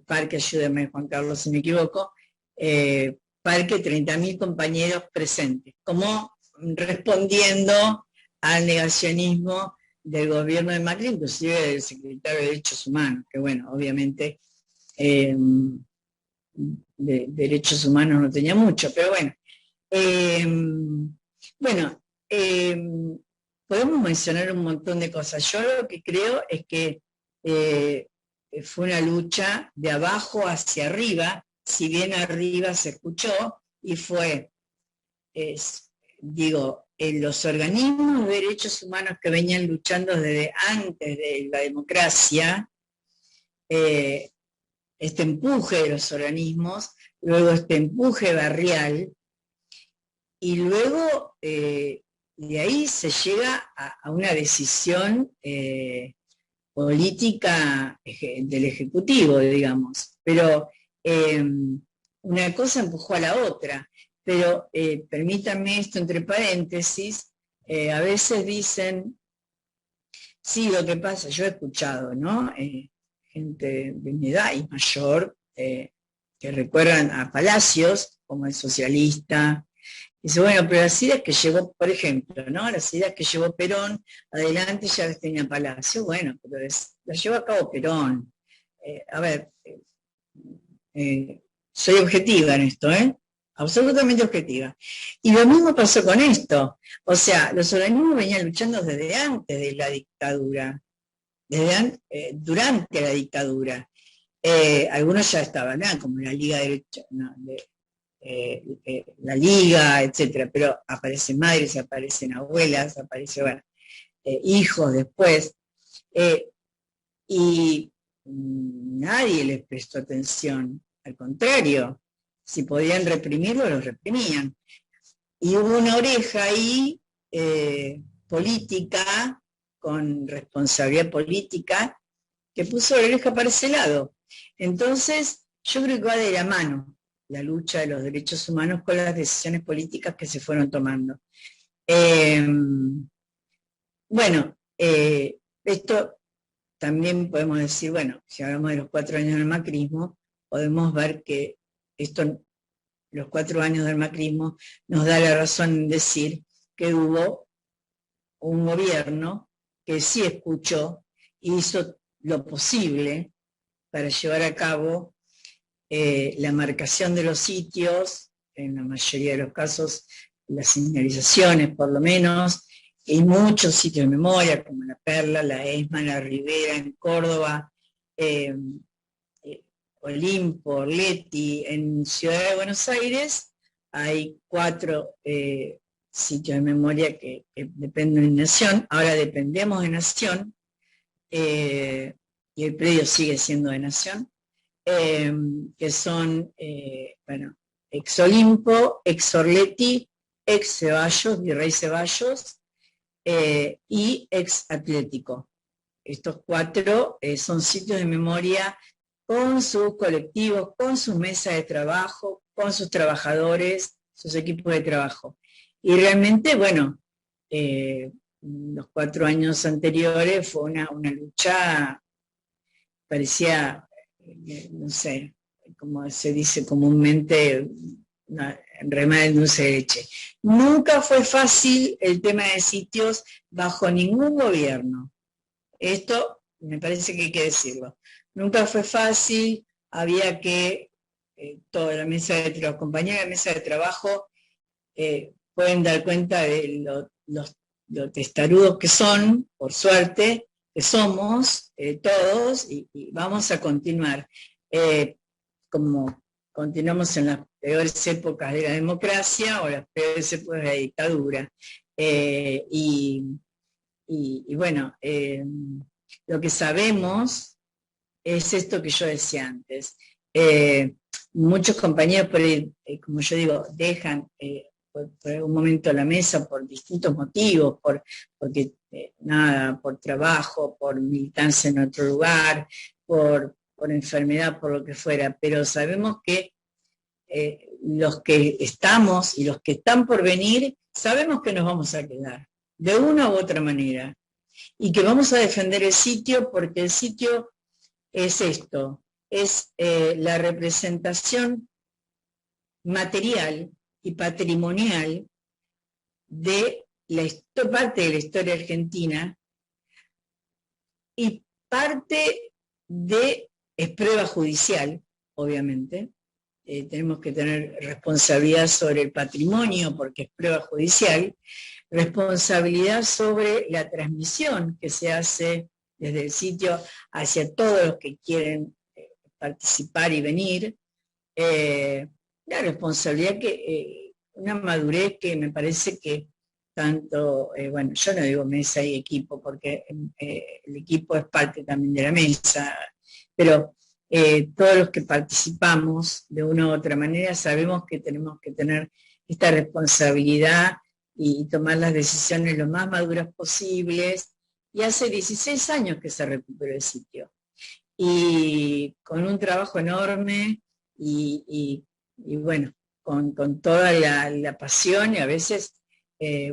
Parque, ayúdame Juan Carlos si me equivoco, Parque 30.000 compañeros presentes, como respondiendo al negacionismo del gobierno de Macri, inclusive del secretario de Derechos Humanos, que bueno, obviamente de derechos humanos no tenía mucho, pero bueno. Podemos mencionar un montón de cosas. Yo lo que creo es que fue una lucha de abajo hacia arriba, si bien arriba se escuchó, y fue, los organismos de derechos humanos que venían luchando desde antes de la democracia, este empuje de los organismos, luego este empuje barrial, y luego de ahí se llega a una decisión política del Ejecutivo, digamos, pero una cosa empujó a la otra. Pero permítanme esto entre paréntesis, a veces dicen, sí, lo que pasa, yo he escuchado, ¿no? Gente de mi edad y mayor, que recuerdan a Palacios, como el socialista. Dice, bueno, pero las ideas que llevó, por ejemplo, ¿no? Las ideas que llevó Perón, adelante ya las tenía Palacio, bueno, pero las llevó a cabo Perón. Soy objetiva en esto, absolutamente objetiva. Y lo mismo pasó con esto. O sea, los organismos venían luchando desde antes de la dictadura, durante la dictadura. Algunos ya estaban, como la Liga la Liga, etcétera, pero aparecen madres, aparecen abuelas, aparecen hijos después, y nadie les prestó atención, al contrario, si podían reprimirlo, los reprimían. Y hubo una oreja ahí, política, con responsabilidad política, que puso la oreja para ese lado. Entonces, yo creo que va de la mano la lucha de los derechos humanos con las decisiones políticas que se fueron tomando. Bueno, esto también podemos decir, bueno, si hablamos de los 4 años del macrismo, podemos ver que los 4 años del macrismo nos da la razón en decir que hubo un gobierno que sí escuchó y hizo lo posible para llevar a cabo la marcación de los sitios, en la mayoría de los casos las señalizaciones por lo menos, y muchos sitios de memoria como La Perla, La ESMA, La Ribera en Córdoba, Olimpo, Orleti. En Ciudad de Buenos Aires hay 4 sitios de memoria que dependen de Nación. Ahora dependemos de Nación, y el predio sigue siendo de Nación, que son, ex Olimpo, ex Orleti, ex Ceballos, Virrey Ceballos, y ex Atlético. Estos 4 son sitios de memoria con sus colectivos, con sus mesas de trabajo, con sus trabajadores, sus equipos de trabajo. Y realmente, bueno, los 4 años anteriores fue una lucha, parecía, no sé, como se dice comúnmente, remar el dulce de leche. Nunca fue fácil el tema de sitios bajo ningún gobierno. Esto me parece que hay que decirlo. Nunca fue fácil, había que, toda la mesa de los compañeros de mesa de trabajo pueden dar cuenta de lo testarudos que son, por suerte, que somos todos, y vamos a continuar. Como continuamos en las peores épocas de la democracia o las peores épocas de la dictadura. Y bueno, lo que sabemos es esto que yo decía antes. Muchos compañeros, como yo digo, dejan por un momento la mesa por distintos motivos, porque por trabajo, por militancia en otro lugar, por enfermedad, por lo que fuera, pero sabemos que los que estamos y los que están por venir, sabemos que nos vamos a quedar, de una u otra manera, y que vamos a defender el sitio, porque el sitio es esto, es la representación material y patrimonial de parte de la historia argentina, y parte es prueba judicial, obviamente. Tenemos que tener responsabilidad sobre el patrimonio porque es prueba judicial, responsabilidad sobre la transmisión que se hace desde el sitio hacia todos los que quieren participar y venir, la responsabilidad una madurez que me parece que tanto, bueno, yo no digo mesa y equipo porque el equipo es parte también de la mesa, pero todos los que participamos de una u otra manera sabemos que tenemos que tener esta responsabilidad y tomar las decisiones lo más maduras posibles, y hace 16 años que se recuperó el sitio, y con un trabajo enorme y bueno, con toda la pasión, y a veces,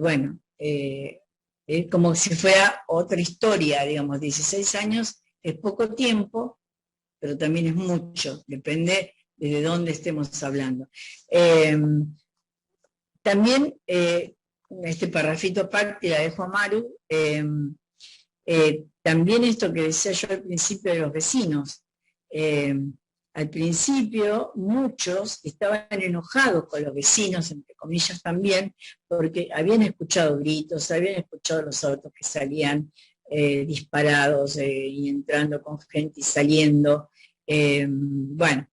bueno, es como si fuera otra historia, digamos. 16 años es poco tiempo, pero también es mucho, depende de dónde estemos hablando. También, este parrafito aparte, la dejo a Maru, también esto que decía yo al principio de los vecinos. Al principio muchos estaban enojados con los vecinos, entre comillas también, porque habían escuchado gritos, habían escuchado los autos que salían disparados y entrando con gente y saliendo, Bueno,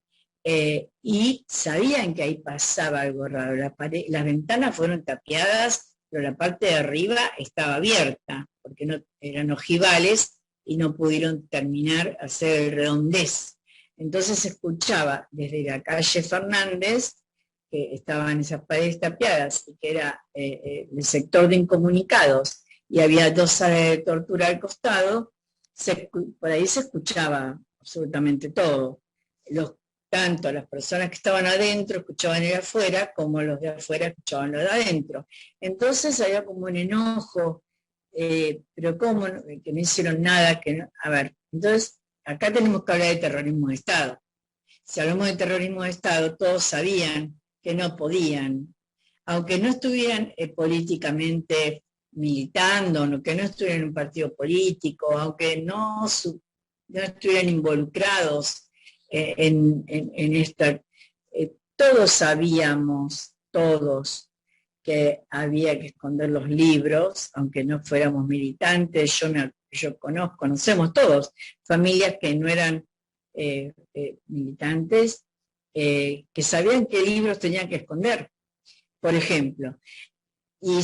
y sabían que ahí pasaba algo raro. Las ventanas fueron tapiadas, pero la parte de arriba estaba abierta, porque no eran ojivales y no pudieron terminar, hacer el redondez. Entonces se escuchaba desde la calle Fernández, que estaban esas paredes tapiadas, y que era el sector de incomunicados, y había 2 salas de tortura al costado, por ahí se escuchaba absolutamente todo. Tanto las personas que estaban adentro escuchaban el de afuera, como los de afuera escuchaban los de adentro. Entonces había como un enojo, pero ¿cómo? Que no hicieron nada, que no. A ver, entonces acá tenemos que hablar de terrorismo de Estado. Si hablamos de terrorismo de Estado, todos sabían que no podían, aunque no estuvieran políticamente militando, que no estuvieran en un partido político, aunque no estuvieran involucrados en esta, todos sabíamos, todos, que había que esconder los libros, aunque no fuéramos militantes. Conocemos todos familias que no eran militantes, que sabían qué libros tenían que esconder, por ejemplo. Y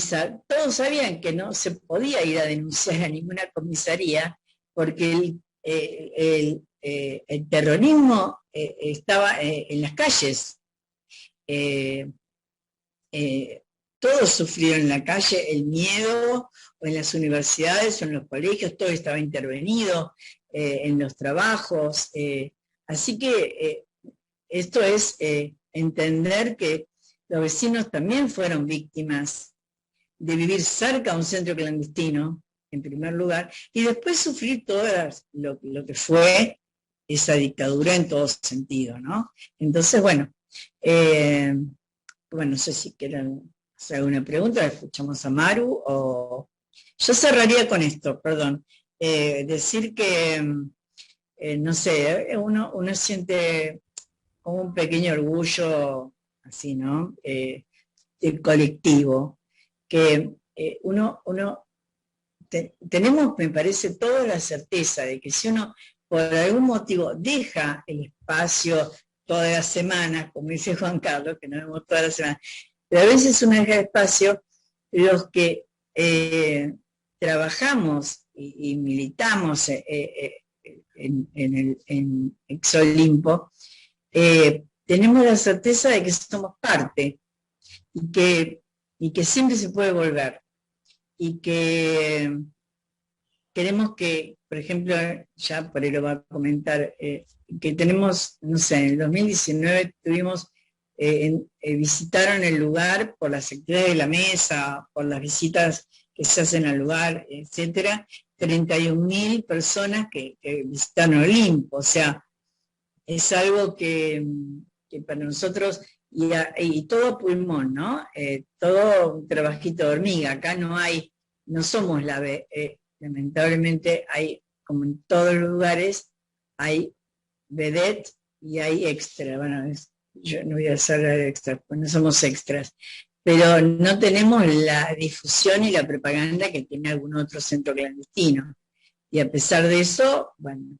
todos sabían que no se podía ir a denunciar a ninguna comisaría, porque el terrorismo estaba en las calles. Todos sufrieron en la calle el miedo, o en las universidades, o en los colegios, todo estaba intervenido, en los trabajos. Así que esto es entender que los vecinos también fueron víctimas de vivir cerca de un centro clandestino, en primer lugar, y después sufrir todo lo que fue esa dictadura en todo sentido, ¿no? Entonces, bueno, no sé si quieren hacer alguna pregunta, escuchamos a Maru, o yo cerraría con esto, perdón, decir que, no sé, uno siente como un pequeño orgullo, así, ¿no? Del colectivo, que tenemos, me parece, toda la certeza de que si uno por algún motivo deja el espacio toda la semana, como dice Juan Carlos, que nos vemos toda la semana, pero a veces uno deja el espacio, los que trabajamos y militamos en Exolimpo, tenemos la certeza de que somos parte, y que siempre se puede volver, y que queremos que, por ejemplo, ya por ahí lo va a comentar, que tenemos, no sé, en el 2019 tuvimos, visitaron el lugar por las actividades de la mesa, por las visitas que se hacen al lugar, etcétera, 31.000 personas que visitaron Olimpo. O sea, es algo que para nosotros, y todo a pulmón, ¿no? Todo un trabajito de hormiga. Acá no somos lamentablemente hay, como en todos los lugares, hay vedette y hay extra. Bueno, yo no voy a hacer extra, pues no somos extras, pero no tenemos la difusión y la propaganda que tiene algún otro centro clandestino. Y a pesar de eso, bueno,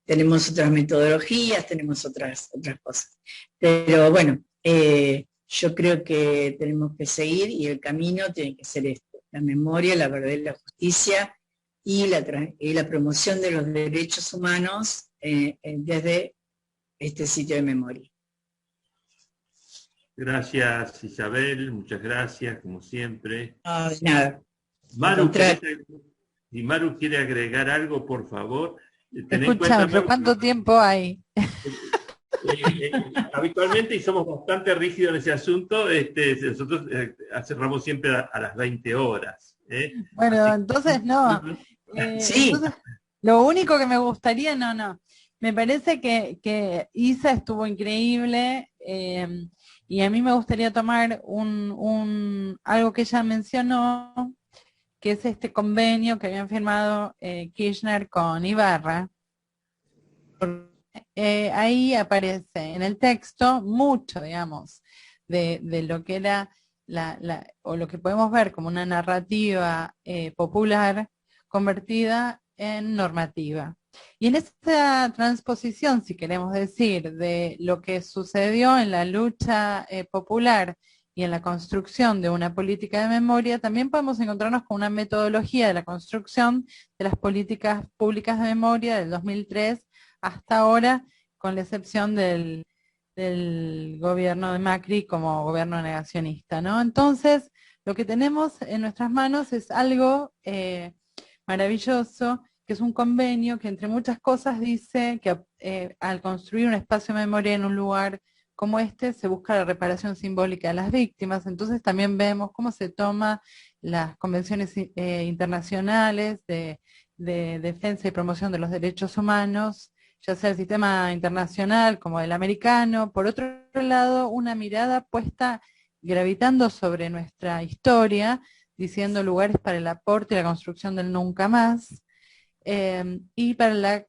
tenemos otras metodologías, tenemos otras cosas. Pero bueno, yo creo que tenemos que seguir, y el camino tiene que ser esto: la memoria, la verdad y la justicia, y la promoción de los derechos humanos desde este sitio de memoria. Gracias, Isabel, muchas gracias, como siempre. No, de nada. Maru, si Maru quiere agregar algo, por favor. Escuchame, pero ¿cuánto tiempo hay? Habitualmente, y somos bastante rígidos en ese asunto, nosotros cerramos siempre a las 20 horas. Bueno, así, entonces no. Sí. Entonces, lo único que me gustaría, no. Me parece que Isa estuvo increíble, y a mí me gustaría tomar algo que ella mencionó, que es este convenio que habían firmado Kirchner con Ibarra. Ahí aparece en el texto mucho, digamos, de lo que era o lo que podemos ver como una narrativa popular convertida en normativa. Y en esta transposición, si queremos decir, de lo que sucedió en la lucha popular y en la construcción de una política de memoria, también podemos encontrarnos con una metodología de la construcción de las políticas públicas de memoria del 2003 hasta ahora, con la excepción del gobierno de Macri como gobierno negacionista, ¿no? Entonces, lo que tenemos en nuestras manos es algo maravilloso, que es un convenio que entre muchas cosas dice que al construir un espacio de memoria en un lugar como este se busca la reparación simbólica de las víctimas. Entonces también vemos cómo se toma las convenciones internacionales de defensa y promoción de los derechos humanos, ya sea el sistema internacional como el americano. Por otro lado, una mirada puesta gravitando sobre nuestra historia, diciendo lugares para el aporte y la construcción del nunca más, y para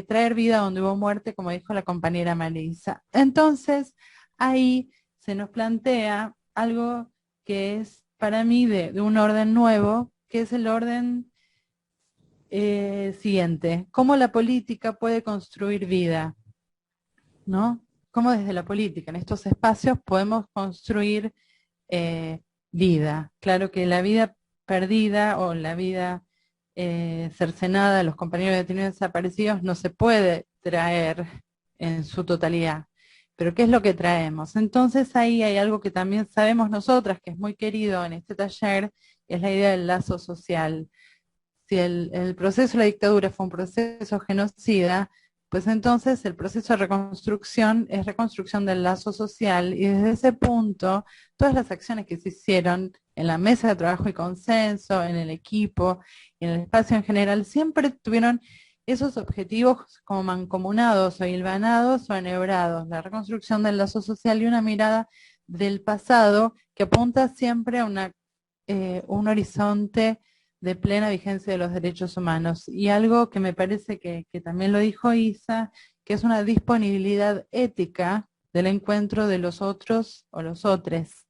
traer vida donde hubo muerte, como dijo la compañera Marisa. Entonces, ahí se nos plantea algo que es para mí de un orden nuevo, que es el orden siguiente: cómo la política puede construir vida, ¿no? Cómo desde la política, en estos espacios, podemos construir vida. Claro que la vida perdida o la vida cercenada de los compañeros detenidos desaparecidos no se puede traer en su totalidad. Pero ¿qué es lo que traemos? Entonces ahí hay algo que también sabemos nosotras, que es muy querido en este taller, que es la idea del lazo social. Si el proceso de la dictadura fue un proceso genocida, pues entonces el proceso de reconstrucción es reconstrucción del lazo social, y desde ese punto todas las acciones que se hicieron en la mesa de trabajo y consenso, en el equipo, en el espacio en general, siempre tuvieron esos objetivos como mancomunados o hilvanados o enhebrados: la reconstrucción del lazo social y una mirada del pasado que apunta siempre a un horizonte de plena vigencia de los derechos humanos. Y algo que me parece que también lo dijo Isa, que es una disponibilidad ética del encuentro de los otros o los otros.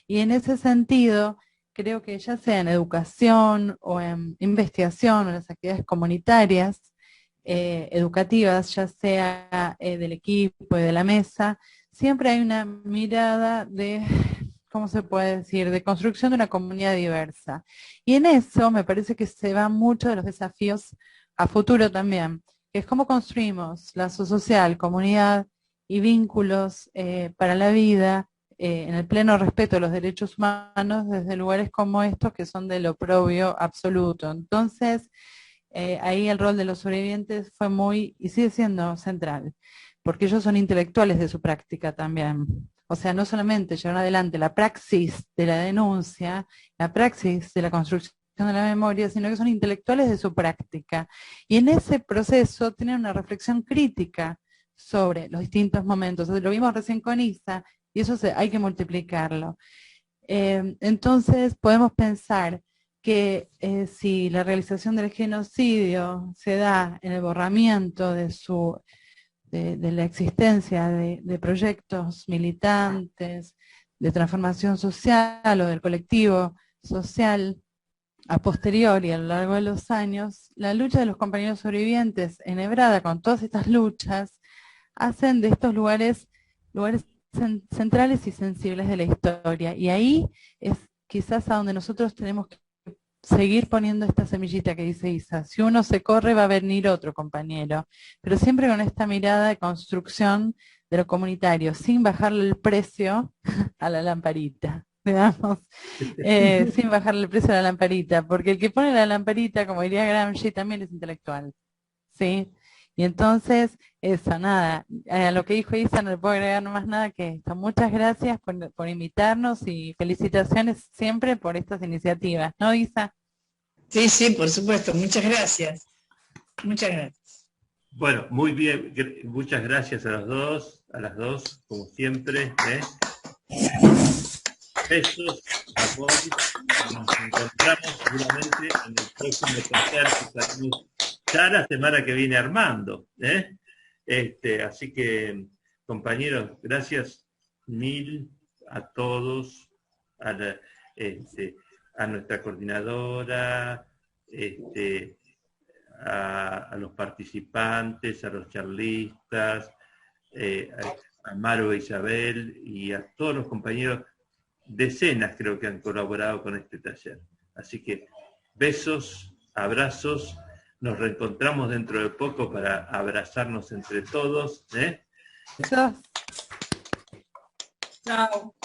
Y en ese sentido, creo que ya sea en educación o en investigación o en las actividades comunitarias, educativas, ya sea del equipo y de la mesa, siempre hay una mirada de, ¿cómo se puede decir?, de construcción de una comunidad diversa. Y en eso me parece que se van muchos de los desafíos a futuro también, que es cómo construimos lazo social, comunidad y vínculos para la vida, en el pleno respeto de los derechos humanos, desde lugares como estos que son del oprobio absoluto. Entonces, ahí el rol de los sobrevivientes fue muy, y sigue siendo central, porque ellos son intelectuales de su práctica también. O sea, no solamente llevan adelante la praxis de la denuncia, la praxis de la construcción de la memoria, sino que son intelectuales de su práctica. Y en ese proceso tienen una reflexión crítica sobre los distintos momentos. Lo vimos recién con Isa, y eso hay que multiplicarlo. Entonces podemos pensar que si la realización del genocidio se da en el borramiento de la existencia de proyectos militantes, de transformación social o del colectivo social a posteriori, a lo largo de los años, la lucha de los compañeros sobrevivientes, enhebrada con todas estas luchas, hacen de estos lugares centrales y sensibles de la historia. Y ahí es quizás a donde nosotros tenemos que seguir poniendo esta semillita que dice Isa: si uno se corre va a venir otro compañero, pero siempre con esta mirada de construcción de lo comunitario, sin bajarle el precio a la lamparita, digamos, sin bajarle el precio a la lamparita, porque el que pone la lamparita, como diría Gramsci, también es intelectual, ¿sí? Y entonces, eso, nada, a lo que dijo Isa no le puedo agregar más nada que esto. Muchas gracias por invitarnos y felicitaciones siempre por estas iniciativas, ¿no, Isa? Sí, sí, por supuesto. Muchas gracias. Muchas gracias. Bueno, muy bien. Muchas gracias a las dos, como siempre. Besos a todos. Nos encontramos seguramente en el próximo taller que estaremos ya la semana que viene armando. Así que, compañeros, gracias mil a todos, a nuestra coordinadora, a los participantes, a los charlistas, a Maru e Isabel y a todos los compañeros, decenas creo que han colaborado con este taller. Así que besos, abrazos, nos reencontramos dentro de poco para abrazarnos entre todos. Besos. Chao.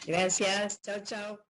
Gracias. Chao, chao.